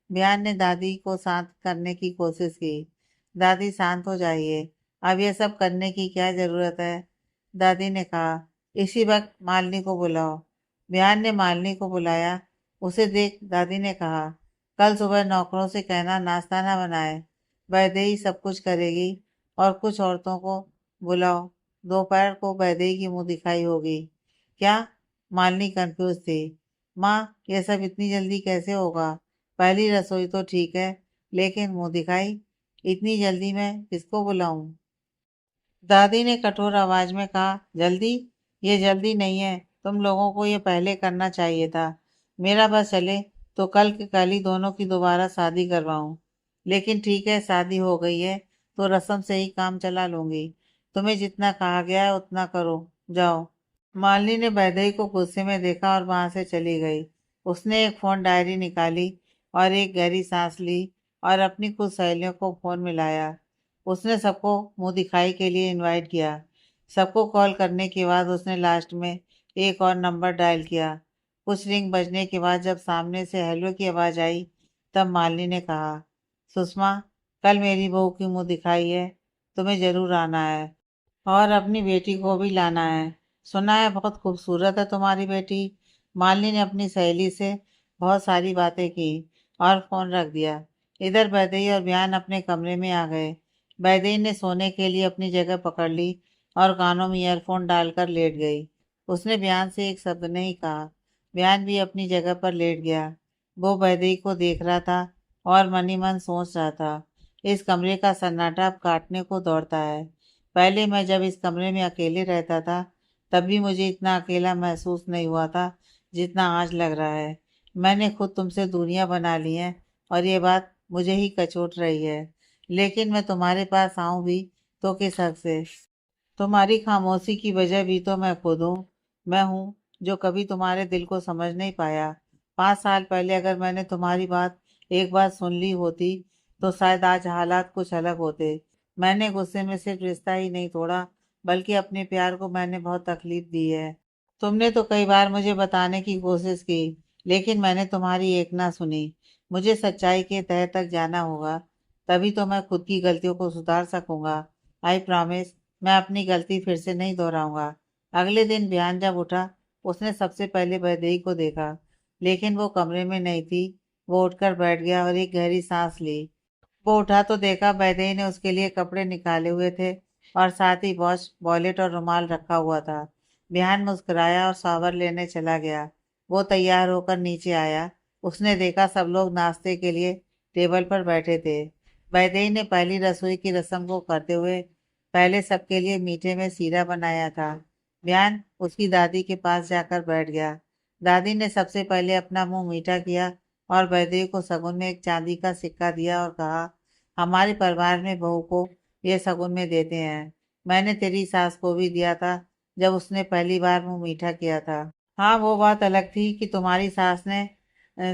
A: बयान ने दादी को शांत करने की कोशिश की। दादी शांत हो जाइए, अब ये सब करने की क्या जरूरत है? दादी ने कहा, इसी वक्त मालिनी को बुलाओ। बयान ने मालिनी को बुलाया। उसे देख दादी ने कहा, कल सुबह नौकरों से कहना नाश्ता ना बनाए। वैदेही सब कुछ करेगी। और कुछ औरतों को बुलाओ, दोपहर को वैदेही की मुंह दिखाई होगी। क्या? मालिनी कंफ्यूज थी। माँ, ये सब इतनी जल्दी कैसे होगा? पहली रसोई तो ठीक है, लेकिन मुंह दिखाई? इतनी जल्दी मैं किसको बुलाऊं? दादी ने कठोर आवाज में कहा, जल्दी? ये जल्दी नहीं है, तुम लोगों को ये पहले करना चाहिए था। मेरा बस चले तो कल के कल ही दोनों की दोबारा शादी करवाऊं। लेकिन ठीक है, शादी हो गई है तो रस्म से ही काम चला लूंगी। तुम्हें जितना कहा गया है उतना करो, जाओ। मालिनी ने वैदेही को गुस्से में देखा और वहां से चली गई। उसने एक फोन डायरी निकाली और एक गहरी सांस ली और अपनी कुछ सहेलियों को फोन मिलाया। उसने सबको मुंह दिखाई के लिए इनवाइट किया। सबको कॉल करने के बाद उसने लास्ट में एक और नंबर डायल किया। कुछ रिंग बजने के बाद जब सामने से हेलो की आवाज आई, तब मालिनी ने कहा, सुषमा, कल मेरी बहू की मुंह दिखाई है, तुम्हें जरूर आना है और अपनी बेटी को भी लाना है। सुना है बहुत खूबसूरत है तुम्हारी बेटी। मालिनी ने अपनी सहेली से बहुत सारी बातें की और फोन रख दिया। इधर वैदेही और बयान अपने कमरे में आ गए। वैदेही ने सोने के लिए अपनी जगह पकड़ ली और कानों में ईयरफोन डालकर लेट गई। उसने बयान से एक शब्द नहीं कहा। बयान भी अपनी जगह पर लेट गया। वो वैदेही को देख रहा था और मन ही मन सोच रहा था, इस कमरे का सन्नाटा अब काटने को दौड़ता है। पहले मैं जब इस कमरे में अकेले रहता था, तब भी मुझे इतना अकेला महसूस नहीं हुआ था जितना आज लग रहा है। मैंने खुद तुमसे दूरियां बना ली हैं और ये बात मुझे ही कचोट रही है। लेकिन मैं तुम्हारे पास आऊं भी तो किस हक से? तुम्हारी खामोशी की वजह भी तो मैं खुद हूँ। मैं हूँ जो कभी तुम्हारे दिल को समझ नहीं पाया। 5 साल पहले अगर मैंने तुम्हारी बात एक बार सुन ली होती तो शायद आज हालात कुछ अलग होते। मैंने गुस्से में सिर्फ रिश्ता ही नहीं तोड़ा, बल्कि अपने प्यार को मैंने बहुत तकलीफ दी है। तुमने तो कई बार मुझे बताने की कोशिश की, लेकिन मैंने तुम्हारी एक ना सुनी। मुझे सच्चाई के तह तक जाना होगा, तभी तो मैं खुद की गलतियों को सुधार सकूंगा। आई प्रॉमिस, मैं अपनी गलती फिर से नहीं दोहराऊंगा। अगले दिन बिहान जब उठा, उसने सबसे पहले वैदेही को देखा, लेकिन वो कमरे में नहीं थी। वो उठकर बैठ गया और एक गहरी सांस ली। वो उठा तो देखा वैदेही ने उसके लिए कपड़े निकाले हुए थे और साथ ही वॉच, वॉलेट और रुमाल रखा हुआ था। बिहान मुस्कुराया और शावर लेने चला गया। वो तैयार होकर नीचे आया। उसने देखा सब लोग नाश्ते के लिए टेबल पर बैठे थे। वैदेही ने पहली रसोई की रस्म को करते हुए पहले सबके लिए मीठे में सीरा बनाया था। बिहान उसकी दादी के पास जाकर बैठ गया। दादी ने सबसे पहले अपना मुंह मीठा किया और वैदेही को शगुन में एक चांदी का सिक्का दिया और कहा, हमारे परिवार में बहू को ये शगुन में देते हैं। मैंने तेरी सास को भी दिया था जब उसने पहली बार मुंह मीठा किया था। हाँ, वो बात अलग थी कि तुम्हारी सास ने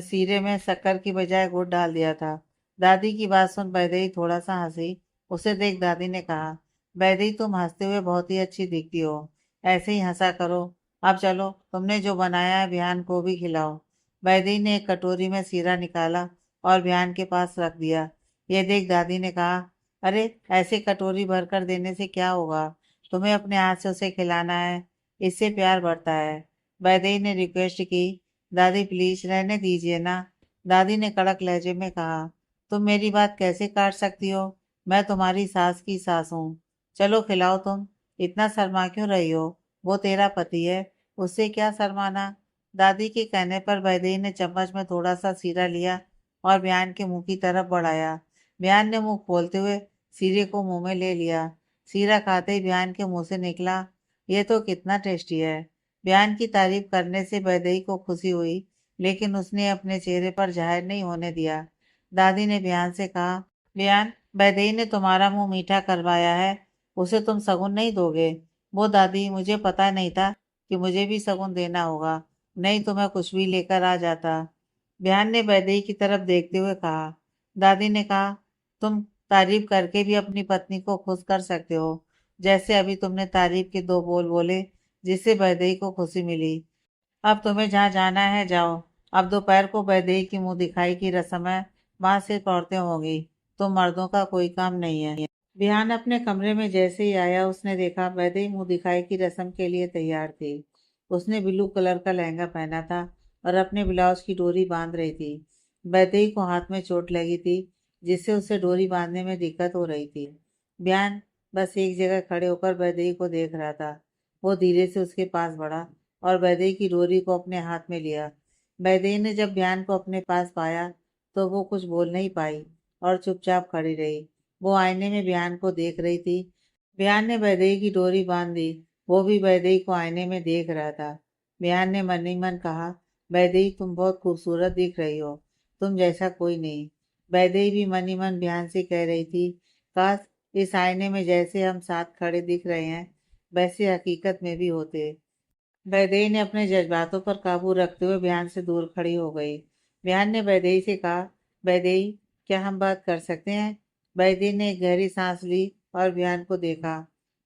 A: सीरे में शक्कर की बजाय गुड़ डाल दिया था। दादी की बात सुन वैदेही थोड़ा सा हंसी। उसे देख दादी ने कहा, वैदेही तुम हंसते हुए बहुत ही अच्छी दिखती हो। ऐसे ही हंसा करो। अब चलो, तुमने जो बनाया है बिहान को भी खिलाओ। वैदेही ने एक कटोरी में सीरा निकाला और बिहान के पास रख दिया। ये देख दादी ने कहा, अरे ऐसे कटोरी भरकर देने से क्या होगा? तुम्हें अपने हाथ से उसे खिलाना है, इससे प्यार बढ़ता है। वैदेही ने रिक्वेस्ट की, दादी प्लीज रहने दीजिए ना। दादी ने कड़क लहजे में कहा, तुम मेरी बात कैसे काट सकती हो? मैं तुम्हारी सास की सास हूँ। चलो खिलाओ तुम। इतना शर्मा क्यों रही हो? वो तेरा पति है, उससे क्या शर्माना? दादी के कहने पर वैदेही ने चम्मच में थोड़ा सा सीरा लिया और बयान के मुंह की तरफ बढ़ाया। बयान ने मुंह खोलते हुए सीरे को मुंह में ले लिया। सीरा खाते ही बयान के मुंह से निकला, ये तो कितना टेस्टी है। बयान की तारीफ करने से वैदेही को खुशी हुई, लेकिन उसने अपने चेहरे पर जाहिर नहीं होने दिया। दादी ने बयान से कहा, बयान, वैदेही ने तुम्हारा मुंह मीठा करवाया है, उसे तुम शगुन नहीं दोगे? वो दादी, मुझे पता नहीं था कि मुझे भी शगुन देना होगा, नहीं तो मैं कुछ भी लेकर आ जाता। बयान ने वैदेही की तरफ देखते हुए कहा। दादी ने कहा, तुम तारीफ करके भी अपनी पत्नी को खुश कर सकते हो, जैसे अभी तुमने तारीफ के 2 बोल बोले जिससे वैदेही को खुशी मिली। अब तुम्हें जहाँ जाना है जाओ। अब दोपहर को वैदेही की मुंह दिखाई की रस्म है, वहां सिर्फ औरतें होंगी, तो मर्दों का कोई काम नहीं है। बिहान अपने कमरे में जैसे ही आया, उसने देखा वैदेही मुंह दिखाई की रस्म के लिए तैयार थी। उसने ब्लू कलर का लहंगा पहना था और अपने ब्लाउज की डोरी बांध रही थी। वैदेही को हाथ में चोट लगी थी, जिससे उसे डोरी बांधने में दिक्कत हो रही थी। बिहान बस एक जगह खड़े होकर वैदेही को देख रहा था। वो धीरे से उसके पास बढ़ा और वैदेही की डोरी को अपने हाथ में लिया। वैदेही ने जब बयान को अपने पास पाया तो वो कुछ बोल नहीं पाई और चुपचाप खड़ी रही। वो आईने में बयान को देख रही थी। बयान ने वैदेही की डोरी बांध दी। वो भी वैदेही को आईने में देख रहा था। बयान ने मन ही मन कहा, वैदेही तुम बहुत खूबसूरत दिख रही हो, तुम जैसा कोई नहीं। वैदेही भी मन ही मन बयान से कह रही थी, काश इस आईने में जैसे हम साथ खड़े दिख रहे हैं वैसे हकीकत में भी होते। वैदेही ने अपने जज्बातों पर काबू रखते हुए बयान से दूर खड़ी हो गई। बयान ने वैदेही से कहा, वैदेही, क्या हम बात कर सकते हैं? वैदेही ने एक गहरी सांस ली और बयान को देखा।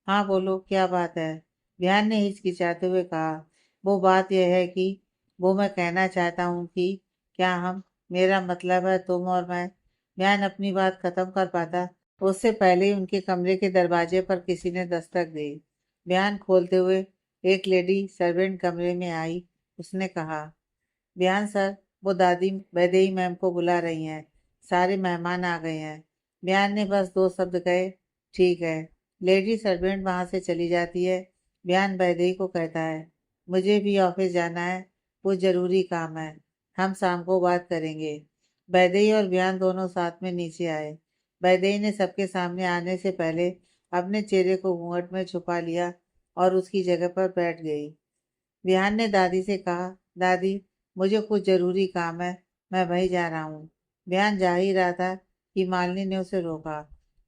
A: हाँ बोलो, क्या बात है? बयान ने हिचकिचाते हुए कहा, वो बात यह है कि वो मैं कहना चाहता हूँ कि क्या हम, मेरा मतलब है तुम और मैं। बयान अपनी बात खत्म कर पाता उससे पहले ही उनके कमरे के दरवाजे पर किसी ने दस्तक दी। बयान खोलते हुए एक लेडी सर्वेंट कमरे में आई। उसने कहा, बयान सर, वो दादी वैदेही मैम को बुला रही हैं। सारे मेहमान आ गए हैं। बयान ने बस 2 शब्द कहे, ठीक है। लेडी सर्वेंट वहां से चली जाती है। बयान वैदेही को कहता है, मुझे भी ऑफिस जाना है, कुछ जरूरी काम है, हम शाम को बात करेंगे। वैदेही और बयान दोनों साथ में नीचे आए। वैदेही ने सबके सामने आने से पहले अपने चेहरे को घूंघट में छुपा लिया और उसकी जगह पर बैठ गई। विहान ने दादी से कहा, दादी, मुझे कुछ जरूरी काम है, मैं वहीं जा रहा हूँ। विहान जा ही रहा था कि मालिनी ने उसे रोका।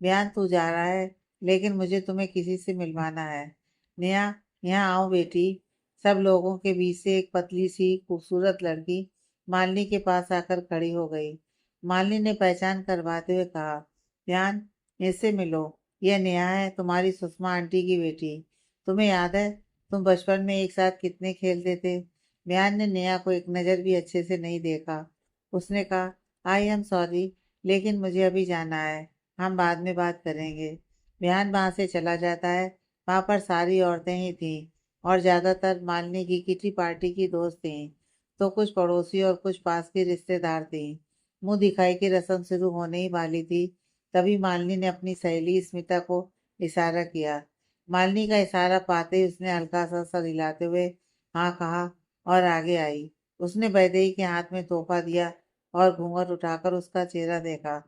A: विहान, तू जा रहा है, लेकिन मुझे तुम्हें किसी से मिलवाना है। नेहा, यहाँ आओ बेटी। सब लोगों के बीच से एक पतली सी खूबसूरत लड़की मालिनी के पास आकर खड़ी हो गई। मालिनी ने पहचान करवाते हुए कहा, विहान, इससे मिलो, यह नेहा है, तुम्हारी सुषमा आंटी की बेटी। तुम्हें याद है तुम बचपन में एक साथ कितने खेलते थे। विहान ने नेहा को एक नज़र भी अच्छे से नहीं देखा। उसने कहा, आई एम सॉरी, लेकिन मुझे अभी जाना है, हम बाद में बात करेंगे। विहान वहां से चला जाता है। वहां पर सारी औरतें ही थीं और ज्यादातर मालिनी की किटी पार्टी की दोस्त थीं, तो कुछ पड़ोसी और कुछ पास के रिश्तेदार थीं। मुंह दिखाई की रस्म शुरू होने ही वाली थी, तभी मालिनी ने अपनी सहेली स्मिता को इशारा किया। मालिनी का इशारा पाते ही उसने हल्का सा सर हिलाते हुए हाँ कहा और आगे आई। उसने वैदेही के हाथ में तोहफा दिया और घूंघट उठाकर उसका चेहरा देखा।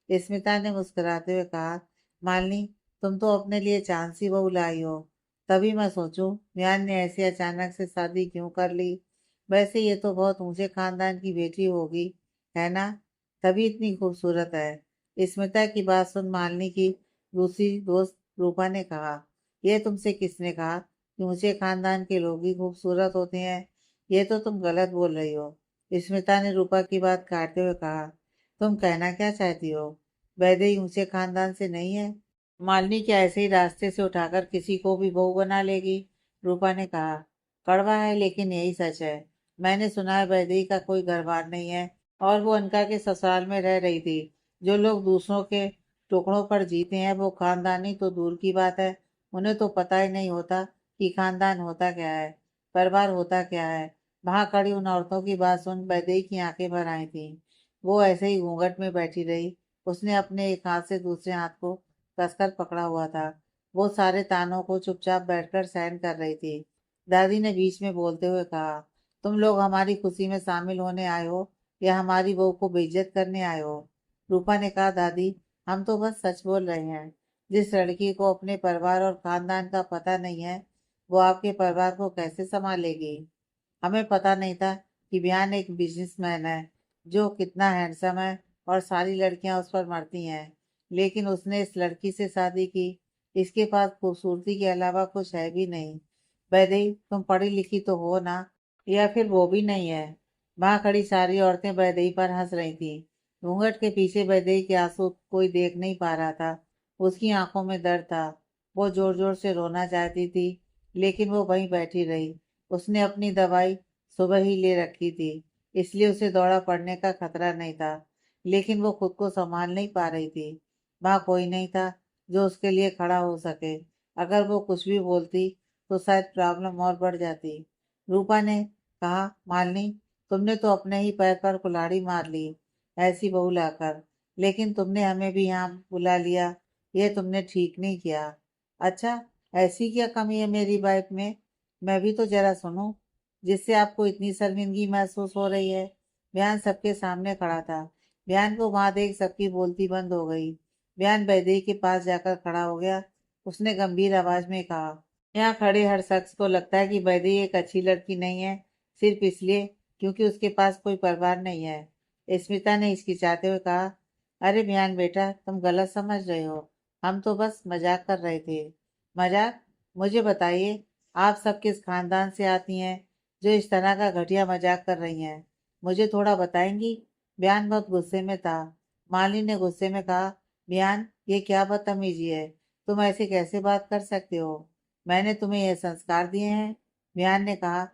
A: स्मिता ने मुस्कुराते हुए कहा, मालिनी, तुम तो अपने लिए चांद सी बहू लाई हो। तभी मैं सोचूं विहान ने ऐसे अचानक से शादी क्यों कर ली। वैसे ये तो बहुत ऊंचे खानदान की बेटी होगी, है ना? तभी इतनी खूबसूरत है। स्मिता की बात सुन मालिनी की दूसरी दोस्त रूपा ने कहा, यह तुमसे किसने कहा कि ऊंचे खानदान के लोग ही खूबसूरत होते हैं? ये तो तुम गलत बोल रही हो। स्मिता ने रूपा की बात काटते हुए कहा, तुम कहना क्या चाहती हो? वैदेही ऊंचे खानदान से नहीं है। मालिनी क्या ऐसे ही रास्ते से उठाकर किसी को भी बहू बना लेगी? रूपा ने कहा, कड़वा है लेकिन यही सच है। मैंने सुना है वैदेही का कोई घर बार नहीं है और वो अनका के ससुराल में रह रही थी। जो लोग दूसरों के टुकड़ों पर जीते हैं वो खानदानी तो दूर की बात है, उन्हें तो पता ही नहीं होता कि खानदान होता क्या है, परिवार होता क्या है। वहां खड़ी उन औरतों की बात सुन वैदेही की आंखें भर आई थी। वो ऐसे ही घूंघट में बैठी रही। उसने अपने एक हाथ से दूसरे हाथ को कसकर पकड़ा हुआ था। वो सारे तानों को चुपचाप बैठकर सहन कर रही थी। दादी ने बीच में बोलते हुए कहा, तुम लोग हमारी खुशी में शामिल होने आए हो या हमारी बहू को बेइज्जत करने आए हो? रूपा ने कहा, दादी, हम तो बस सच बोल रहे हैं। जिस लड़की को अपने परिवार और खानदान का पता नहीं है, वो आपके परिवार को कैसे संभालेगी? हमें पता नहीं था कि बियान एक बिजनेसमैन है जो कितना हैंडसम है और सारी लड़कियां उस पर मरती हैं, लेकिन उसने इस लड़की से शादी की। इसके पास खूबसूरती के अलावा कुछ है भी नहीं। वैदेही, तुम पढ़ी लिखी तो हो ना, या फिर वो भी नहीं है? वहां खड़ी सारी औरतें वैदेही पर हंस रही थी। घूंघट के पीछे वैदेही के आंसू कोई देख नहीं पा रहा था। उसकी आंखों में दर्द था। वो जोर जोर से रोना चाहती थी, लेकिन वो वहीं बैठी रही। उसने अपनी दवाई सुबह ही ले रखी थी, इसलिए उसे दौड़ा पड़ने का खतरा नहीं था, लेकिन वो खुद को संभाल नहीं पा रही थी। वहां कोई नहीं था जो उसके लिए खड़ा हो सके। अगर वो कुछ भी बोलती तो शायद प्रॉब्लम और बढ़ जाती। रूपा ने कहा, मालिनी, तुमने तो अपने ही पैर पर कुल्हाड़ी मार ली ऐसी बहू लाकर, लेकिन तुमने हमें भी यहाँ बुला लिया, ये तुमने ठीक नहीं किया। अच्छा, ऐसी क्या कमी है मेरी वाइफ में? मैं भी तो जरा सुनूं, जिससे आपको इतनी शर्मिंदगी महसूस हो रही है। बयान सबके सामने खड़ा था। बयान को वहां देख सबकी बोलती बंद हो गई। बयान वैदेही के पास जाकर खड़ा हो गया। उसने गंभीर आवाज में कहा, यहाँ खड़े हर शख्स को लगता है कि वैदेही एक अच्छी लड़की नहीं है, सिर्फ इसलिए क्योंकि उसके पास कोई परिवार नहीं है। स्मिता ने हिचकिचाते हुए कहा, अरे बयान बेटा, तुम गलत समझ रहे हो, हम तो बस मजाक कर रहे थे। मजाक? मुझे बताइए, आप सब किस खानदान से आती हैं जो इस तरह का घटिया मजाक कर रही हैं? मुझे थोड़ा बताएंगी? बयान बहुत गुस्से में था। मालिनी ने गुस्से में कहा, बयान, ये क्या बदतमीजी है? तुम ऐसे कैसे बात कर सकते हो? मैंने तुम्हें ये संस्कार दिए हैं? बयान ने कहा,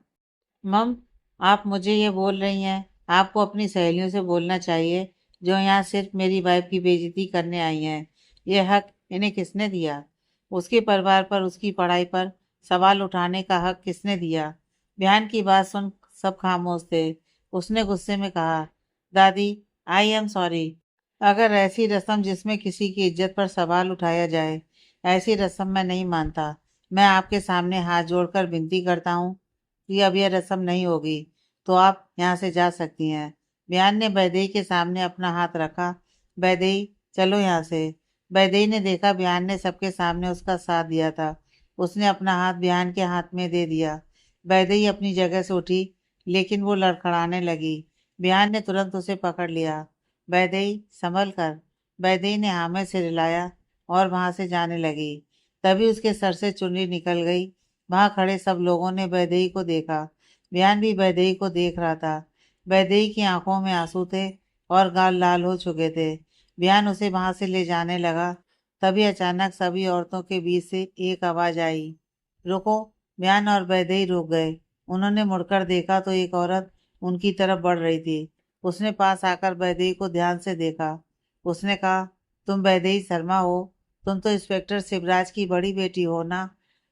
A: मम, आप मुझे ये बोल रही हैं? आपको अपनी सहेलियों से बोलना चाहिए जो यहाँ सिर्फ मेरी वाइफ की बेइज्जती करने आई हैं। ये हक इन्हें किसने दिया? उसके परिवार पर, उसकी पढ़ाई पर सवाल उठाने का हक किसने दिया? बयान की बात सुन सब खामोश थे। उसने गुस्से में कहा, दादी, आई एम सॉरी। अगर ऐसी रस्म जिसमें किसी की इज्जत पर सवाल उठाया जाए, ऐसी रस्म मैं नहीं मानता। मैं आपके सामने हाथ जोड़कर विनती करता हूँ कि अब यह रस्म नहीं होगी, तो आप यहाँ से जा सकती हैं। बयान ने वैदेही के सामने अपना हाथ रखा। वैदेही, चलो यहाँ से। वैदेही ने देखा बिहान ने सबके सामने उसका साथ दिया था। उसने अपना हाथ बिहान के हाथ में दे दिया। वैदेही अपनी जगह से उठी, लेकिन वो लड़खड़ाने लगी। बिहान ने तुरंत उसे पकड़ लिया। वैदेही, संभल कर। वैदेही ने हाँ में सिर हिलाया और वहां से जाने लगी। तभी उसके सर से चुन्नी निकल गई। वहां खड़े सब लोगों ने वैदेही को देखा। बिहान भी वैदेही को देख रहा था। वैदेही की आंखों में आंसू थे और गाल लाल हो चुके थे। बिहान उसे वहां से ले जाने लगा। तभी अचानक सभी औरतों के बीच से एक आवाज आई, रुको। बिहान और वैदेही रुक गए। उन्होंने मुड़कर देखा तो एक औरत उनकी तरफ बढ़ रही थी। उसने पास आकर वैदेही को ध्यान से देखा। उसने कहा, तुम वैदेही शर्मा हो? तुम तो इंस्पेक्टर शिवराज की बड़ी बेटी हो ना?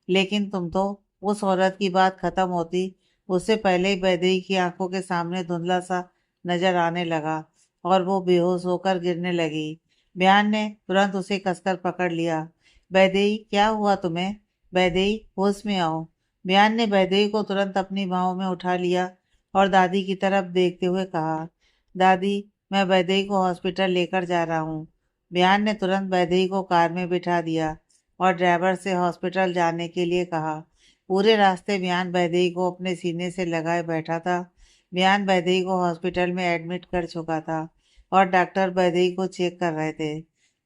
A: लेकिन तुम तो। उस औरत की बात खत्म होती उससे पहले ही वैदेही की आंखों के सामने धुंधला सा नजर आने लगा और वो बेहोश होकर गिरने लगी। बिहान ने तुरंत उसे कसकर पकड़ लिया। वैदेही, क्या हुआ तुम्हें? वैदेही, होश में आओ। बिहान ने वैदेही को तुरंत अपनी बाहों में उठा लिया और दादी की तरफ देखते हुए कहा, दादी, मैं वैदेही को हॉस्पिटल लेकर जा रहा हूँ। बिहान ने तुरंत वैदेही को कार में बिठा दिया और ड्राइवर से हॉस्पिटल जाने के लिए कहा। पूरे रास्ते बिहान वैदेही को अपने सीने से लगाए बैठा था। बिहान वैदेही को हॉस्पिटल में एडमिट कर चुका था और डॉक्टर वैदेही को चेक कर रहे थे।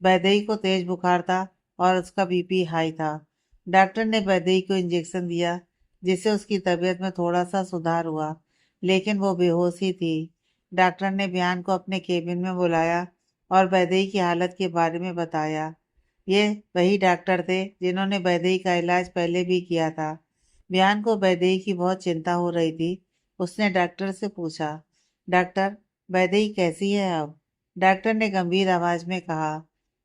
A: वैदेही को तेज बुखार था और उसका बीपी हाई था। डॉक्टर ने वैदेही को इंजेक्शन दिया, जिससे उसकी तबीयत में थोड़ा सा सुधार हुआ, लेकिन वो बेहोश ही थी। डॉक्टर ने बिहान को अपने केबिन में बुलाया और वैदेही की हालत के बारे में बताया। ये वही डॉक्टर थे जिन्होंने वैदेही का इलाज पहले भी किया था। बिहान को वैदेही की बहुत चिंता हो रही थी। उसने डॉक्टर से पूछा, डॉक्टर, वैदेही कैसी है अब? डॉक्टर ने गंभीर आवाज में कहा,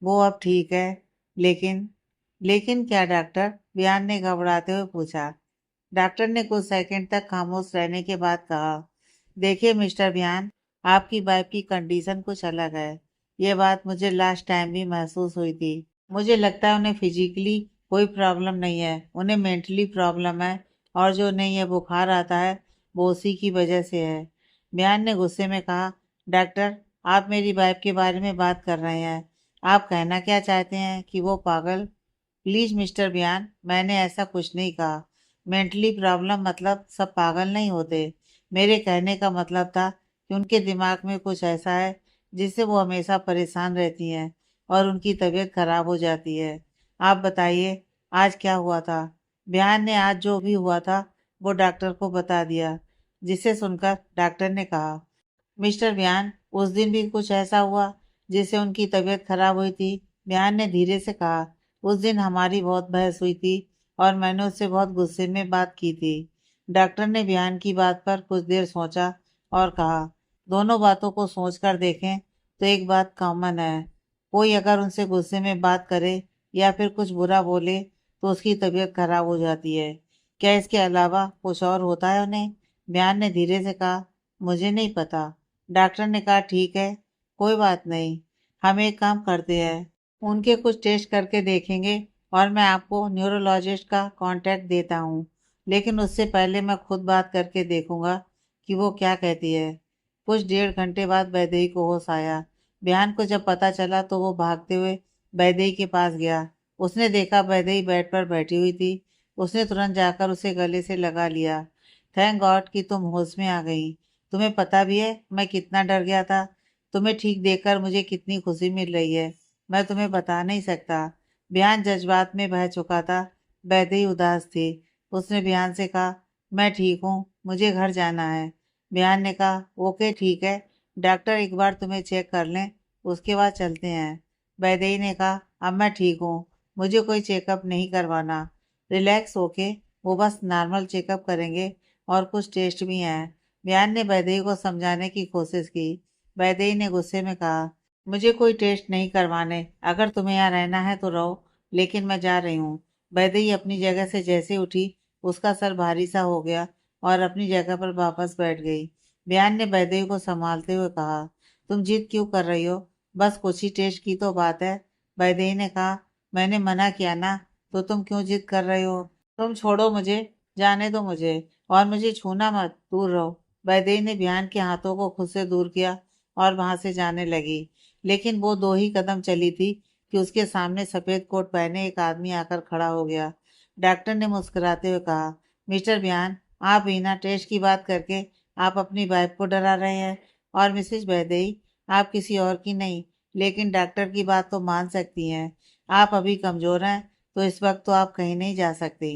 A: वो अब ठीक है। लेकिन लेकिन क्या डॉक्टर? बिहान ने घबराते हुए पूछा। डॉक्टर ने कुछ सेकंड तक खामोश रहने के बाद कहा, देखिए मिस्टर बिहान, आपकी वाइफ की कंडीशन कुछ अलग है। ये बात मुझे लास्ट टाइम भी महसूस हुई थी। मुझे लगता है उन्हें फिजिकली कोई प्रॉब्लम नहीं है, उन्हें मेंटली प्रॉब्लम है। और जो उन्हें यह बुखार आता है वो उसी की वजह से है। बिहान ने गुस्से में कहा, डॉक्टर, आप मेरी वाइफ के बारे में बात कर रहे हैं। आप कहना क्या चाहते हैं कि वो पागल? प्लीज मिस्टर बियान, मैंने ऐसा कुछ नहीं कहा। मेंटली प्रॉब्लम मतलब सब पागल नहीं होते। मेरे कहने का मतलब था कि उनके दिमाग में कुछ ऐसा है जिससे वो हमेशा परेशान रहती हैं और उनकी तबीयत खराब हो जाती है। आप बताइए, आज क्या हुआ था? बियान ने आज जो भी हुआ था वो डॉक्टर को बता दिया, जिसे सुनकर डॉक्टर ने कहा, मिस्टर बियान, उस दिन भी कुछ ऐसा हुआ जिससे उनकी तबीयत खराब हुई थी? बियान ने धीरे से कहा, उस दिन हमारी बहुत बहस हुई थी और मैंने उससे बहुत गुस्से में बात की थी। डॉक्टर ने बियान की बात पर कुछ देर सोचा और कहा, दोनों बातों को सोचकर देखें तो एक बात कॉमन है। कोई अगर उनसे गुस्से में बात करे या फिर कुछ बुरा बोले तो उसकी तबीयत खराब हो जाती है। क्या इसके अलावा कुछ और होता है उन्हें? बियान ने धीरे से कहा, मुझे नहीं पता। डॉक्टर ने कहा, ठीक है, कोई बात नहीं। हम एक काम करते हैं, उनके कुछ टेस्ट करके देखेंगे और मैं आपको न्यूरोलॉजिस्ट का कांटेक्ट देता हूँ। लेकिन उससे पहले मैं खुद बात करके देखूंगा कि वो क्या कहती है। कुछ 1.5 घंटे बाद वैदेही को होश आया। बिहान को जब पता चला तो वो भागते हुए वैदेही के पास गया। उसने देखा वैदेही बेड पर बैठी हुई थी। उसने तुरंत जाकर उसे गले से लगा लिया। थैंक गॉड कि तुम होश में आ गई। तुम्हें पता भी है मैं कितना डर गया था। तुम्हें ठीक देखकर मुझे कितनी खुशी मिल रही है, मैं तुम्हें बता नहीं सकता। बिहान जज्बात में बह चुका था। वैदेही उदास थी। उसने बिहान से कहा, मैं ठीक हूँ, मुझे घर जाना है। बिहान ने कहा, ओके ठीक है, डॉक्टर एक बार तुम्हें चेक कर लें, उसके बाद चलते हैं। वैदेही ने कहा, अब मैं ठीक हूँ, मुझे कोई चेकअप नहीं करवाना। रिलैक्स ओके, वो बस नॉर्मल चेकअप करेंगे और कुछ टेस्ट भी हैं। बिहान ने वैदेही को समझाने की कोशिश की। वैदेही ने गुस्से में कहा, मुझे कोई टेस्ट नहीं करवाने, अगर तुम्हें यहाँ रहना है तो रहो, लेकिन मैं जा रही हूँ। वैदेही अपनी जगह से जैसे उठी उसका सर भारी सा हो गया और अपनी जगह पर वापस बैठ गई। बियान ने वैदेही को संभालते हुए कहा, तुम जिद क्यों कर रही हो? बस कुछ ही टेस्ट की तो बात है। वैदेही ने कहा, मैंने मना किया ना, तो तुम क्यों जिद कर रहे हो? तुम छोड़ो मुझे, जाने दो मुझे, और मुझे छूना मत, दूर रहो। वैदेही ने बियान के हाथों को खुद से दूर किया और वहां से जाने लगी। लेकिन वो 2 ही कदम चली थी कि उसके सामने सफेद कोट पहने एक आदमी आकर खड़ा हो गया। डॉक्टर ने मुस्कुराते हुए कहा, मिस्टर बयान, आप बिना टेस्ट की बात करके आप अपनी वाइफ को डरा रहे हैं। और मिसेज वैदेही, आप किसी और की नहीं, लेकिन डॉक्टर की बात तो मान सकती हैं। आप अभी कमजोर हैं, तो इस वक्त तो आप कहीं नहीं जा सकती।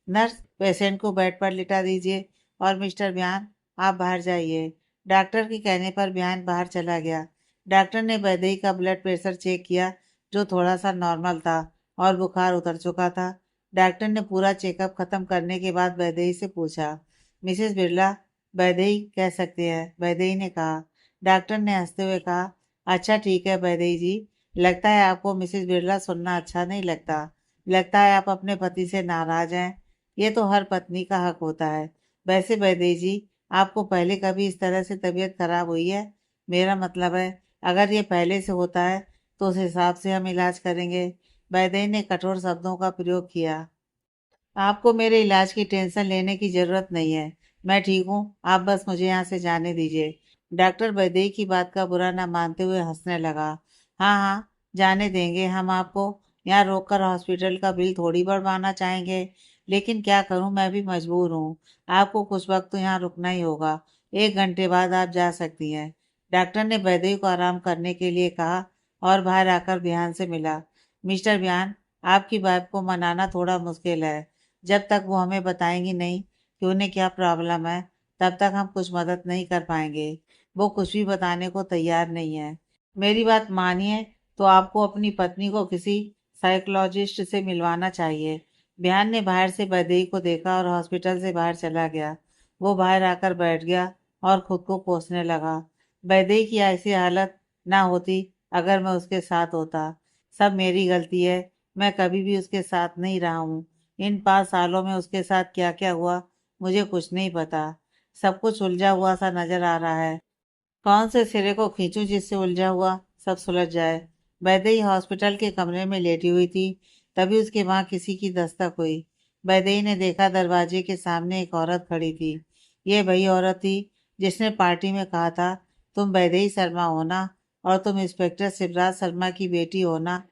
A: नर्स, पेशेंट को बेड पर लिटा दीजिए। और मिस्टर बयान, आप बाहर जाइए। डॉक्टर के कहने पर बयान बाहर चला गया। डॉक्टर ने वैदेही का ब्लड प्रेशर चेक किया, जो थोड़ा सा नॉर्मल था, और बुखार उतर चुका था। डॉक्टर ने पूरा चेकअप खत्म करने के बाद वैदेही से पूछा, मिसेस बिरला, वैदेही कह सकते हैं? वैदेही ने कहा। डॉक्टर ने हंसते हुए कहा, अच्छा ठीक है वैदेही जी, लगता है आपको मिसेस बिरला सुनना अच्छा नहीं लगता। लगता है आप अपने पति से नाराज हैं। ये तो हर पत्नी का हक होता है। वैसे वैदेही जी, आपको पहले कभी इस तरह से तबीयत खराब हुई है? मेरा मतलब है, अगर ये पहले से होता है तो उस हिसाब से हम इलाज करेंगे। वैदेही ने कठोर शब्दों का प्रयोग किया। आपको मेरे इलाज की टेंशन लेने की जरूरत नहीं है। मैं ठीक हूँ, आप बस मुझे यहाँ से जाने दीजिए। डॉक्टर वैदेही की बात का बुरा न मानते हुए हंसने लगा। हाँ हाँ, जाने देंगे। हम आपको यहाँ रोककर हॉस्पिटल का बिल थोड़ी बढ़वाना चाहेंगे, लेकिन क्या करूँ, मैं भी मजबूर हूँ। आपको कुछ वक्त तो यहाँ रुकना ही होगा। 1 घंटे बाद आप जा सकती हैं। डॉक्टर ने वैदेही को आराम करने के लिए कहा और बाहर आकर बिहान से मिला। मिस्टर बिहान, आपकी वाइफ को मनाना थोड़ा मुश्किल है। जब तक वो हमें बताएंगी नहीं कि उन्हें क्या प्रॉब्लम है, तब तक हम कुछ मदद नहीं कर पाएंगे। वो कुछ भी बताने को तैयार नहीं है। मेरी बात मानिए तो आपको अपनी पत्नी को किसी साइकोलॉजिस्ट से मिलवाना चाहिए। बिहान ने बाहर से वैदेही को देखा और हॉस्पिटल से बाहर चला गया। वो बाहर आकर बैठ गया और खुद को कोसने लगा। वैदेही की ऐसी हालत ना होती अगर मैं उसके साथ होता। सब मेरी गलती है। मैं कभी भी उसके साथ नहीं रहा हूँ। इन 5 सालों में उसके साथ क्या क्या हुआ, मुझे कुछ नहीं पता। सब कुछ उलझा हुआ सा नजर आ रहा है। कौन से सिरे को खींचूं जिससे उलझा हुआ सब सुलझ जाए। वैदेही हॉस्पिटल के कमरे में लेटी हुई थी। तभी उसके वहां किसी की दस्तक हुई। वैदेही ने देखा, दरवाजे के सामने एक औरत खड़ी थी। ये वही औरत थी जिसने पार्टी में कहा था, तुम वैदेही शर्मा हो ना, और तुम इंस्पेक्टर शिवराज शर्मा की बेटी हो ना।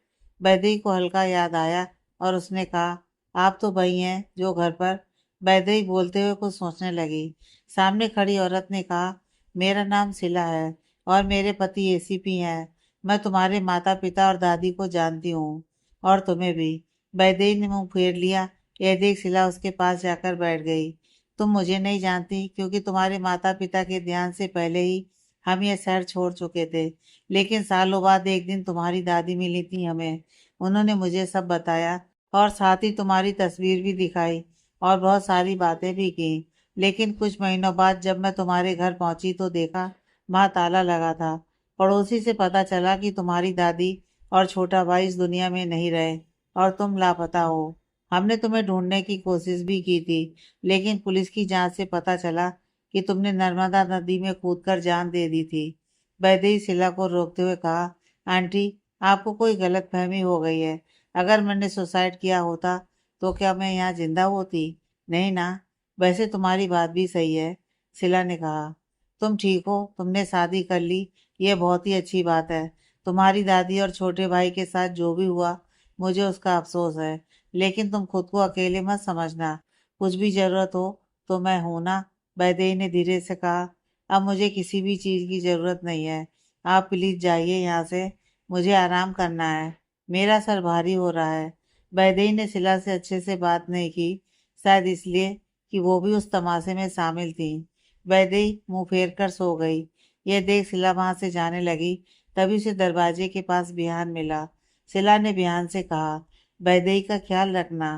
A: वैदेही को हल्का याद आया और उसने कहा, आप तो वही हैं जो घर पर। वैदेही बोलते हुए कुछ सोचने लगी। सामने खड़ी औरत ने कहा, मेरा नाम शिला है और मेरे पति एसीपी हैं। मैं तुम्हारे माता पिता और दादी को जानती हूँ, और तुम्हें भी। वैदेही ने मुंह फेर लिया। यह देख शिला उसके पास जाकर बैठ गई। तुम मुझे नहीं जानती, क्योंकि तुम्हारे माता पिता के ध्यान से पहले ही हम ये शहर छोड़ चुके थे। लेकिन सालों बाद एक दिन तुम्हारी दादी मिली थी हमें। उन्होंने मुझे सब बताया, और साथ ही तुम्हारी तस्वीर भी दिखाई, और बहुत सारी बातें भी की। लेकिन कुछ महीनों बाद जब मैं तुम्हारे घर पहुंची तो देखा वहां ताला लगा था। पड़ोसी से पता चला कि तुम्हारी दादी और छोटा भाई इस दुनिया में नहीं रहे, और तुम लापता हो। हमने तुम्हें ढूंढने की कोशिश भी की थी, लेकिन पुलिस की जांच से पता चला कि तुमने नर्मदा नदी में कूदकर जान दे दी थी। वैदेही शिला को रोकते हुए कहा, आंटी, आपको कोई गलतफहमी हो गई है। अगर मैंने सुसाइड किया होता तो क्या मैं यहाँ जिंदा होती? नहीं ना। वैसे तुम्हारी बात भी सही है, शिला ने कहा। तुम ठीक हो, तुमने शादी कर ली, ये बहुत ही अच्छी बात है। तुम्हारी दादी और छोटे भाई के साथ जो भी हुआ, मुझे उसका अफसोस है। लेकिन तुम खुद को अकेले मत समझना। कुछ भी जरूरत हो तो मैं हूं ना। वैदेही ने धीरे से कहा, अब मुझे किसी भी चीज की जरूरत नहीं है। आप प्लीज जाइए यहाँ से। मुझे आराम करना है। मेरा सर भारी हो रहा है। वैदेही ने शिला से अच्छे से बात नहीं की, शायद इसलिए कि वो भी उस तमाशे में शामिल थी। वैदेही मुंह फेर कर सो गई। यह देख शिला वहां से जाने लगी। तभी उसे दरवाजे के पास बिहान मिला। शिला ने बिहान से कहा, वैदेही का ख्याल रखना।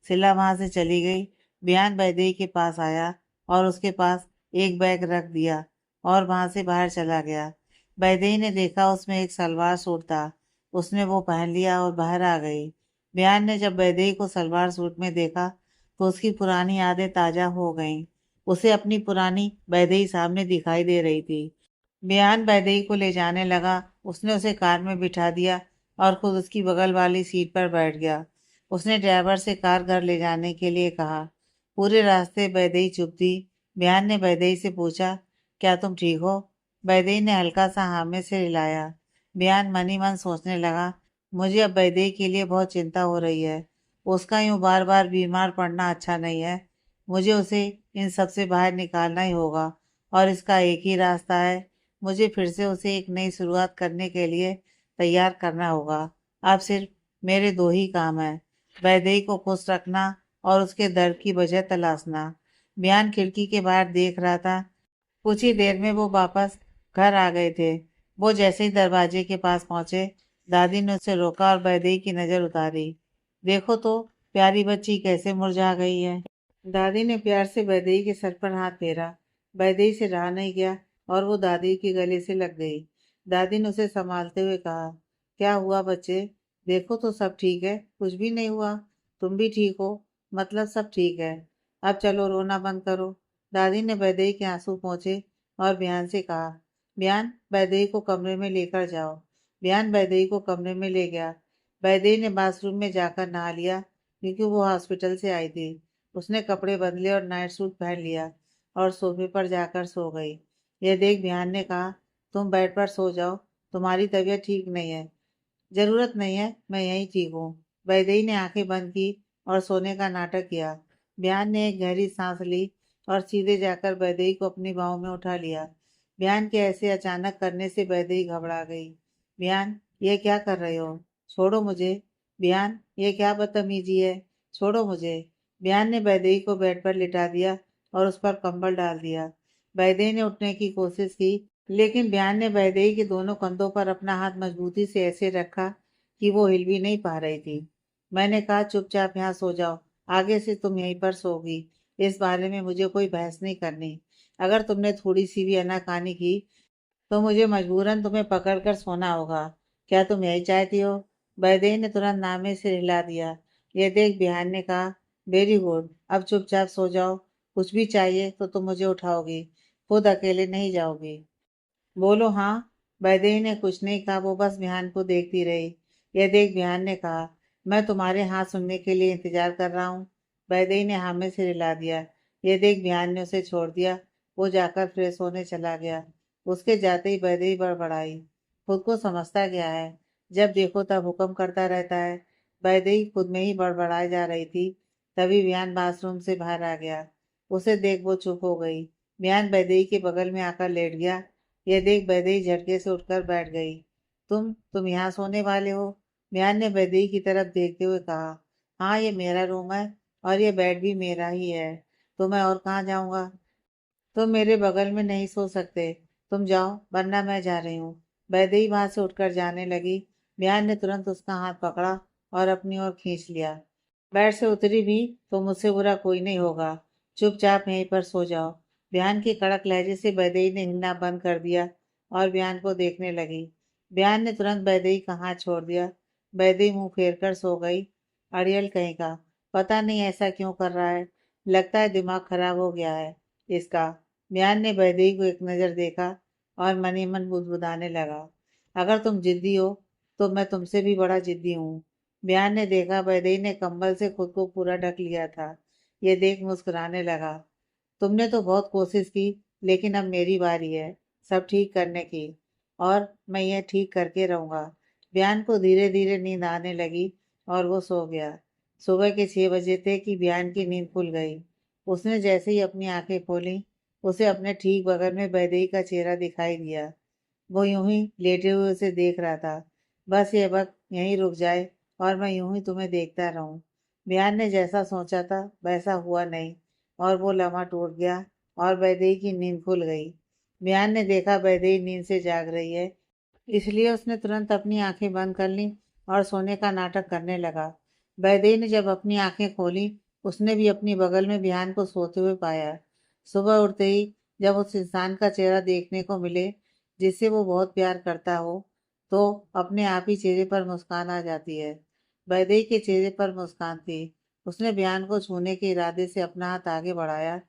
A: शिला वहां से चली गई। बिहान वैदेही के पास आया और उसके पास एक बैग रख दिया और वहां से बाहर चला गया। वैदेही ने देखा उसमें एक सलवार सूट था। उसने वो पहन लिया और बाहर आ गई। बिहान ने जब वैदेही को सलवार सूट में देखा तो उसकी पुरानी यादें ताजा हो गईं। उसे अपनी पुरानी वैदेही सामने दिखाई दे रही थी। बिहान वैदेही को ले जाने लगा। उसने उसे कार में बिठा दिया और खुद उसकी बगल वाली सीट पर बैठ गया। उसने ड्राइवर से कार घर ले जाने के लिए कहा। पूरे रास्ते वैदेही चुप थी। बिहान ने वैदेही से पूछा, क्या तुम ठीक हो? वैदेही ने हल्का सा हाँ में सिर हिलाया। बयान मन ही मन सोचने लगा, मुझे अब वैदेही के लिए बहुत चिंता हो रही है। उसका यूं बार बार बीमार पड़ना अच्छा नहीं है। मुझे उसे इन सब से बाहर निकालना ही होगा और इसका एक ही रास्ता है। मुझे फिर से उसे एक नई शुरुआत करने के लिए तैयार करना होगा। अब सिर्फ मेरे दो ही काम हैं, वैदेही को खुश रखना और उसके दर्द की वजह तलाशना। बयान खिड़की के बाहर देख रहा था। कुछ ही देर में वो वापस घर आ गए थे। वो जैसे ही दरवाजे के पास पहुंचे, दादी ने उसे रोका और वैदेही की नजर उतारी। देखो तो, प्यारी बच्ची कैसे मुरझा गई है। दादी ने प्यार से वैदेही के सर पर हाथ फेरा। वैदेही से रहा नहीं गया और वो दादी के गले से लग गई। दादी ने उसे संभालते हुए कहा, क्या हुआ बच्चे? देखो तो सब ठीक है, कुछ भी नहीं हुआ। तुम भी ठीक हो, मतलब सब ठीक है। अब चलो रोना बंद करो। दादी ने वैदेही के आंसू पोंछे और बयान से कहा, बयान वैदेही को कमरे में लेकर जाओ। बयान वैदेही को कमरे में ले गया। वैदेही ने बाथरूम में जाकर नहा लिया क्योंकि वो हॉस्पिटल से आई थी। उसने कपड़े बदले और नाइट सूट पहन लिया और सोफे पर जाकर सो गई। यह देख बिहान ने कहा, तुम बेड पर सो जाओ, तुम्हारी तबीयत ठीक नहीं है। जरूरत नहीं है, मैं यहीं ठीक हूँ। वैदेही ने आंखें बंद की और सोने का नाटक किया। बिहान ने एक गहरी सांस ली और सीधे जाकर वैदेही को अपनी बाहों में उठा लिया। बिहान के ऐसे अचानक करने से वैदेही घबरा गई। बिहान, ये क्या कर रहे हो? छोड़ो मुझे। बिहान, ये क्या बदतमीजी है? छोड़ो मुझे। बिहान ने वैदेही को बेड पर लिटा दिया और उस पर कंबल डाल दिया। वैदेही ने उठने की कोशिश की, लेकिन बयान ने वैदेही के दोनों कंधों पर अपना हाथ मजबूती से ऐसे रखा कि वो हिल भी नहीं पा रही थी। मैंने कहा, चुपचाप यहाँ सो जाओ, आगे से तुम यहीं पर सोगी। इस बारे में मुझे कोई बहस नहीं करनी। अगर तुमने थोड़ी सी भी अनाकानी की तो मुझे मजबूरन तुम्हें पकड़कर सोना होगा। क्या तुम यही चाहती हो? वैदेही ने तुरंत नामे से हिला दिया। ये देख बिहान ने कहा, वेरी गुड, अब चुपचाप सो जाओ। कुछ भी चाहिए तो तुम मुझे उठाओगी, खुद अकेले नहीं जाओगी। बोलो हाँ। वैदेही ने कुछ नहीं कहा, वो बस बिहान को देखती रही। यह देख बिहान ने कहा, मैं तुम्हारे हाथ सुनने के लिए इंतजार कर रहा हूँ। वैदेही ने हाँ में सिर हिला दिया। यह देख बिहान ने उसे छोड़ दिया। वो जाकर फ्रेश होने चला गया। उसके जाते ही वैदेही बड़बड़ाई, खुद को समझता क्या है, जब देखो तब हुक्म करता रहता है। वैदेही खुद में ही बड़बड़ाई जा रही थी। तभी बिहान बाथरूम से बाहर आ गया। उसे देख वो चुप हो गई। बिहान वैदेही के बगल में आकर लेट गया। यह देख वैदेही झटके से उठकर बैठ गई। तुम यहाँ सोने वाले हो? मियान ने वैदेही की तरफ देखते हुए कहा, हाँ, ये मेरा रूम है और ये बेड भी मेरा ही है। तो मैं और कहाँ जाऊंगा? तुम मेरे बगल में नहीं सो सकते। तुम जाओ, वरना मैं जा रही हूँ। वैदेही वहां से उठकर जाने लगी। मियान ने तुरंत उसका हाथ पकड़ा और अपनी ओर खींच लिया। बेड से उतरी भी तो मुझसे बुरा कोई नहीं होगा। चुपचाप यहीं पर सो जाओ। बयान की कड़क लहजे से वैदेही ने हिलना बंद कर दिया और बयान को देखने लगी। बयान ने तुरंत वैदेही का हाथ छोड़ दिया। वैदेही मुंह फेर कर सो गई। अड़ियल कहीं का, पता नहीं ऐसा क्यों कर रहा है। लगता है दिमाग खराब हो गया है इसका। बयान ने वैदेही को एक नज़र देखा और मन ही मन बुदबुदाने लगा, अगर तुम जिद्दी हो तो मैं तुमसे भी बड़ा जिद्दी हूँ। बयान ने देखा वैदेही ने कंबल से खुद को पूरा ढक लिया था। ये देख मुस्कुराने लगा, तुमने तो बहुत कोशिश की, लेकिन अब मेरी बारी है सब ठीक करने की, और मैं ये ठीक करके रहूंगा। बयान को धीरे धीरे नींद आने लगी और वो सो गया। सुबह के 6 बजे थे कि बयान की नींद खुल गई। उसने जैसे ही अपनी आंखें खोली, उसे अपने ठीक बगल में वैदेही का चेहरा दिखाई दिया। वो यूं ही लेटे हुए उसे देख रहा था। बस ये वक्त यहीं रुक जाए और मैं यूं ही तुम्हें देखता रहूं। बयान ने जैसा सोचा था वैसा हुआ नहीं और वो लम्हा टूट गया और वैदेही की नींद खुल गई। बयान ने देखा वैदेही नींद से जाग रही है, इसलिए उसने तुरंत अपनी आंखें बंद कर लीं और सोने का नाटक करने लगा। वैदेही ने जब अपनी आंखें खोली, उसने भी अपनी बगल में बिहान को सोते हुए पाया। सुबह उठते ही जब उस इंसान का चेहरा देखने को मिले जिससे वो बहुत प्यार करता हो, तो अपने आप ही चेहरे पर मुस्कान आ जाती है। वैदेही के चेहरे पर मुस्कान थी। उसने बिहान को छूने के इरादे से अपना हाथ आगे बढ़ाया,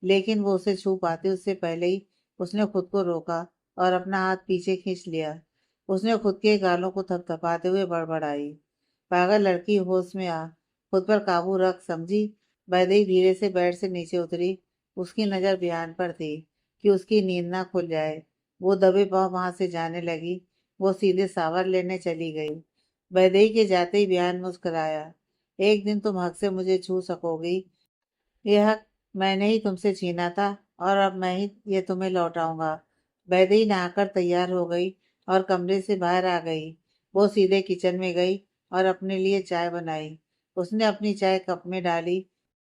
A: लेकिन वो उसे छू पाते उससे पहले ही उसने खुद को रोका और अपना हाथ पीछे खींच लिया। उसने खुद के गालों को थपथपाते हुए बड़बड़ाई, पागल लड़की, होश में आ, खुद पर काबू रख, समझी? वैदेही धीरे से बेड से नीचे उतरी। उसकी नज़र बिहान पर थी कि उसकी नींद ना खुल जाए। वो दबे पाँव वहां से जाने लगी, वो सीधे सावर लेने चली गई। वैदेही के जाते ही बिहान मुस्कुराया। एक दिन तुम हक से मुझे छू सकोगी। ये हक मैंने ही तुमसे छीना था और अब मैं ही ये तुम्हें लौटाऊंगा। वैदेही नहाकर तैयार हो गई और कमरे से बाहर आ गई। वो सीधे किचन में गई और अपने लिए चाय बनाई। उसने अपनी चाय कप में डाली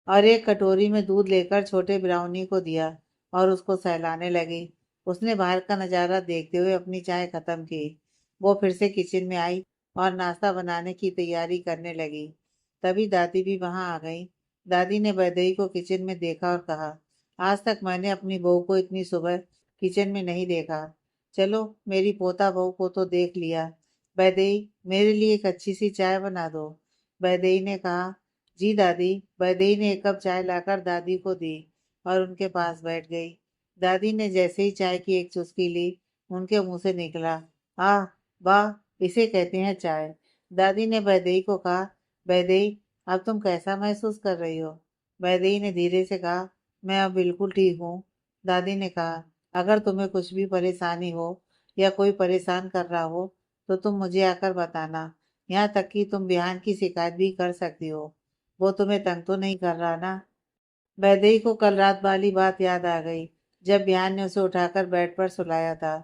A: और एक कटोरी में दूध लेकर छोटे ब्राउनी को दिया और उसको सहलाने लगी। उसने बाहर का नजारा देखते हुए अपनी चाय खत्म की। वो फिर से किचन में आई और नाश्ता बनाने की तैयारी करने लगी। तभी दादी भी वहां आ गई। दादी ने वैदेही को किचन में देखा और कहा, आज तक मैंने अपनी बहू को इतनी सुबह किचन में नहीं देखा। चलो, मेरी पोता बहू को तो देख लिया। वैदेही, मेरे लिए एक अच्छी सी चाय बना दो। वैदेही ने कहा, जी दादी। वैदेही ने एक कप चाय लाकर दादी को दी और उनके पास बैठ गई। दादी ने जैसे ही चाय की एक चुस्की ली, उनके मुंह से निकला, आह, वाह, इसे कहते हैं चाय। दादी ने वैदेही को कहा, वैदेही, अब तुम कैसा महसूस कर रही हो? वैदेही ने धीरे से कहा, मैं अब बिल्कुल ठीक हूँ। दादी ने कहा, अगर तुम्हें कुछ भी परेशानी हो या कोई परेशान कर रहा हो तो तुम मुझे आकर बताना। यहाँ तक कि तुम बिहान की शिकायत भी कर सकती हो। वो तुम्हें तंग तो नहीं कर रहा ना? वैदेही को कल रात वाली बात याद आ गई, जब बिहान ने उसे उठाकर बेड पर सुलाया था।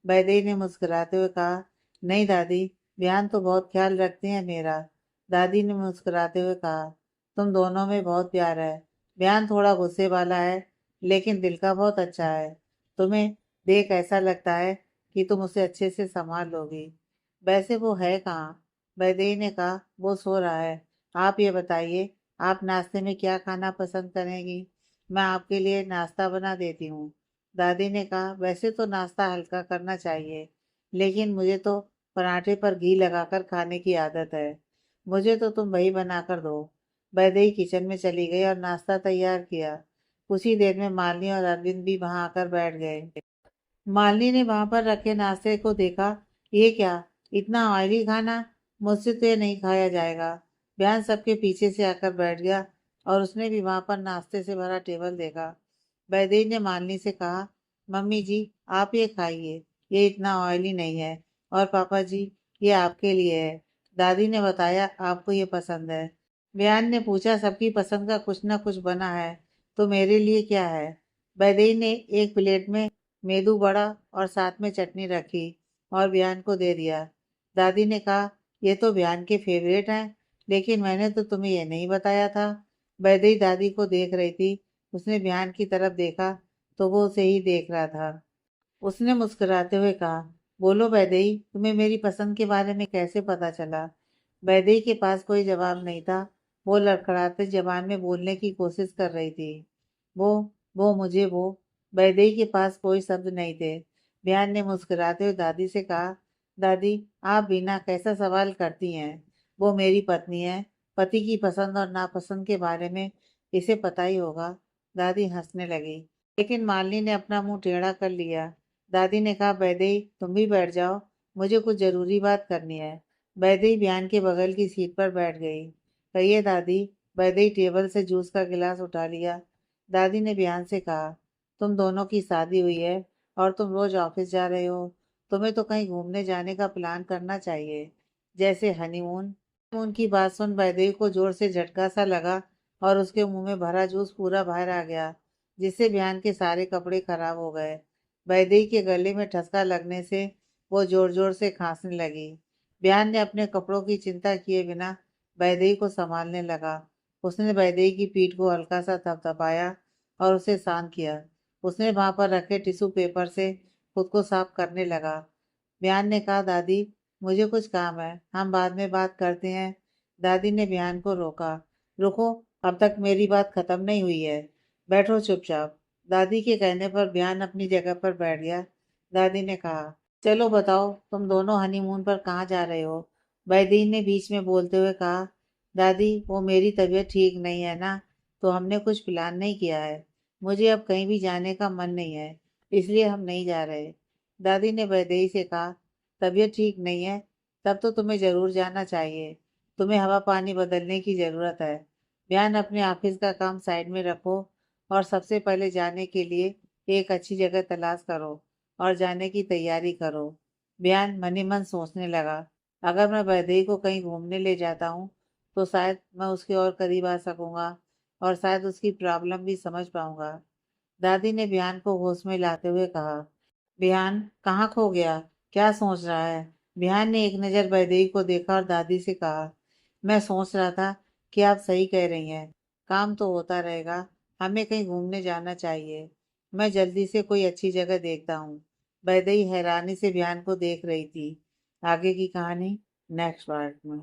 A: वैदेही ने मुस्कुराते हुए कहा, नहीं दादी, बिहान तो बहुत ख्याल रखते हैं मेरा। दादी ने मुस्कुराते हुए कहा, तुम दोनों में बहुत प्यार है। बिहान थोड़ा गुस्से वाला है, लेकिन दिल का बहुत अच्छा है। तुम्हें देख ऐसा लगता है कि तुम उसे अच्छे से संभाल लोगी। वैसे वो है कहाँ? वैदेही ने कहा, वो सो रहा है। आप ये बताइए, आप नाश्ते में क्या खाना पसंद करेंगी? मैं आपके लिए नाश्ता बना देती हूँ। दादी ने कहा, वैसे तो नाश्ता हल्का करना चाहिए, लेकिन मुझे तो पराठे पर घी लगाकर खाने की आदत है। मुझे तो तुम वही बनाकर दो। वैदेही किचन में चली गई और नाश्ता तैयार किया। उसी देर में मालिनी और अरविंद भी वहां आकर बैठ गए। मालिनी ने वहां पर रखे नाश्ते को देखा। ये क्या, इतना ऑयली खाना? मुझसे तो ये नहीं खाया जाएगा। बयान सबके पीछे से आकर बैठ गया और उसने भी वहां पर नाश्ते से भरा टेबल देखा। वैदेही ने मालिनी से कहा, मम्मी जी, आप ये खाइए, ये इतना ऑयली नहीं है। और पापा जी, ये आपके लिए है। दादी ने बताया आपको ये पसंद है। बयान ने पूछा, सबकी पसंद का कुछ ना कुछ बना है, तो मेरे लिए क्या है? वैदेही ने एक प्लेट में मेदू बड़ा और साथ में चटनी रखी और बयान को दे दिया। दादी ने कहा, ये तो बयान के फेवरेट हैं, लेकिन मैंने तो तुम्हें ये नहीं बताया था। वैदेही दादी को देख रही थी। उसने बयान की तरफ देखा तो वो उसे ही देख रहा था। उसने मुस्कुराते हुए कहा, बोलो वैदेही, तुम्हें मेरी पसंद के बारे में कैसे पता चला? वैदेही के पास कोई जवाब नहीं था। वो लड़खड़ाते जबान में बोलने की कोशिश कर रही थी। वो वो मुझे वो वैदेही के पास कोई शब्द नहीं थे। बिहान ने मुस्कुराते हुए दादी से कहा, दादी, आप बिना कैसा सवाल करती हैं? वो मेरी पत्नी है। पति की पसंद और नापसंद के बारे में इसे पता ही होगा। दादी हंसने लगी, लेकिन मालिनी ने अपना मुंह टेढ़ा कर लिया। दादी ने कहा, वैदेही, तुम भी बैठ जाओ, मुझे कुछ जरूरी बात करनी है। वैदेही बिहान के बगल की सीट पर बैठ गई। कहिए दादी। वैदेही टेबल से जूस का गिलास उठा लिया। दादी ने बिहान से कहा, तुम दोनों की शादी हुई है और तुम रोज ऑफिस जा रहे हो। तुम्हें तो कहीं घूमने जाने का प्लान करना चाहिए, जैसे हनीमून। उनकी बात सुन वैदेही को जोर से झटका सा लगा और उसके मुंह में भरा जूस पूरा बाहर आ गया, जिससे बिहान के सारे कपड़े खराब हो गए। वैदेही के गले में ठसका लगने से वो जोर जोर से खांसने लगी। बिहान ने अपने कपड़ों की चिंता किए बिना वैदेही को संभालने लगा। उसने वैदेही की पीठ को हल्का सा थपथपाया और उसे शांत किया। उसने वहां पर रखे टिश्यू पेपर से खुद को साफ करने लगा। बिहान ने कहा, दादी, मुझे कुछ काम है, हम बाद में बात करते हैं। दादी ने बिहान को रोका। रुको, अब तक मेरी बात खत्म नहीं हुई है। बैठो चुपचाप। दादी के कहने पर बिहान अपनी जगह पर बैठ गया। दादी ने कहा, चलो बताओ, तुम दोनों हनीमून पर कहाँ जा रहे हो? वैदेही ने बीच में बोलते हुए कहा, दादी, वो मेरी तबीयत ठीक नहीं है ना, तो हमने कुछ प्लान नहीं किया है। मुझे अब कहीं भी जाने का मन नहीं है, इसलिए हम नहीं जा रहे। दादी ने वैदेही से कहा, तबीयत ठीक नहीं है, तब तो तुम्हें जरूर जाना चाहिए। तुम्हें हवा पानी बदलने की जरूरत है। बयान, अपने ऑफिस का काम साइड में रखो और सबसे पहले जाने के लिए एक अच्छी जगह तलाश करो और जाने की तैयारी करो। बियान मन ही मन सोचने लगा, अगर मैं वैदेही को कहीं घूमने ले जाता हूँ तो शायद मैं उसके और करीब आ सकूंगा और शायद उसकी प्रॉब्लम भी समझ पाऊंगा। दादी ने बियान को होश में लाते हुए कहा, बियान कहाँ खो गया, क्या सोच रहा है? बियान ने एक नज़र वैदेही को देखा और दादी से कहा, मैं सोच रहा था कि आप सही कह रही हैं, काम तो होता रहेगा, हमें कहीं घूमने जाना चाहिए। मैं जल्दी से कोई अच्छी जगह देखता हूँ। वैदेही हैरानी से बियान को देख रही थी। आगे की कहानी नेक्स्ट पार्ट में।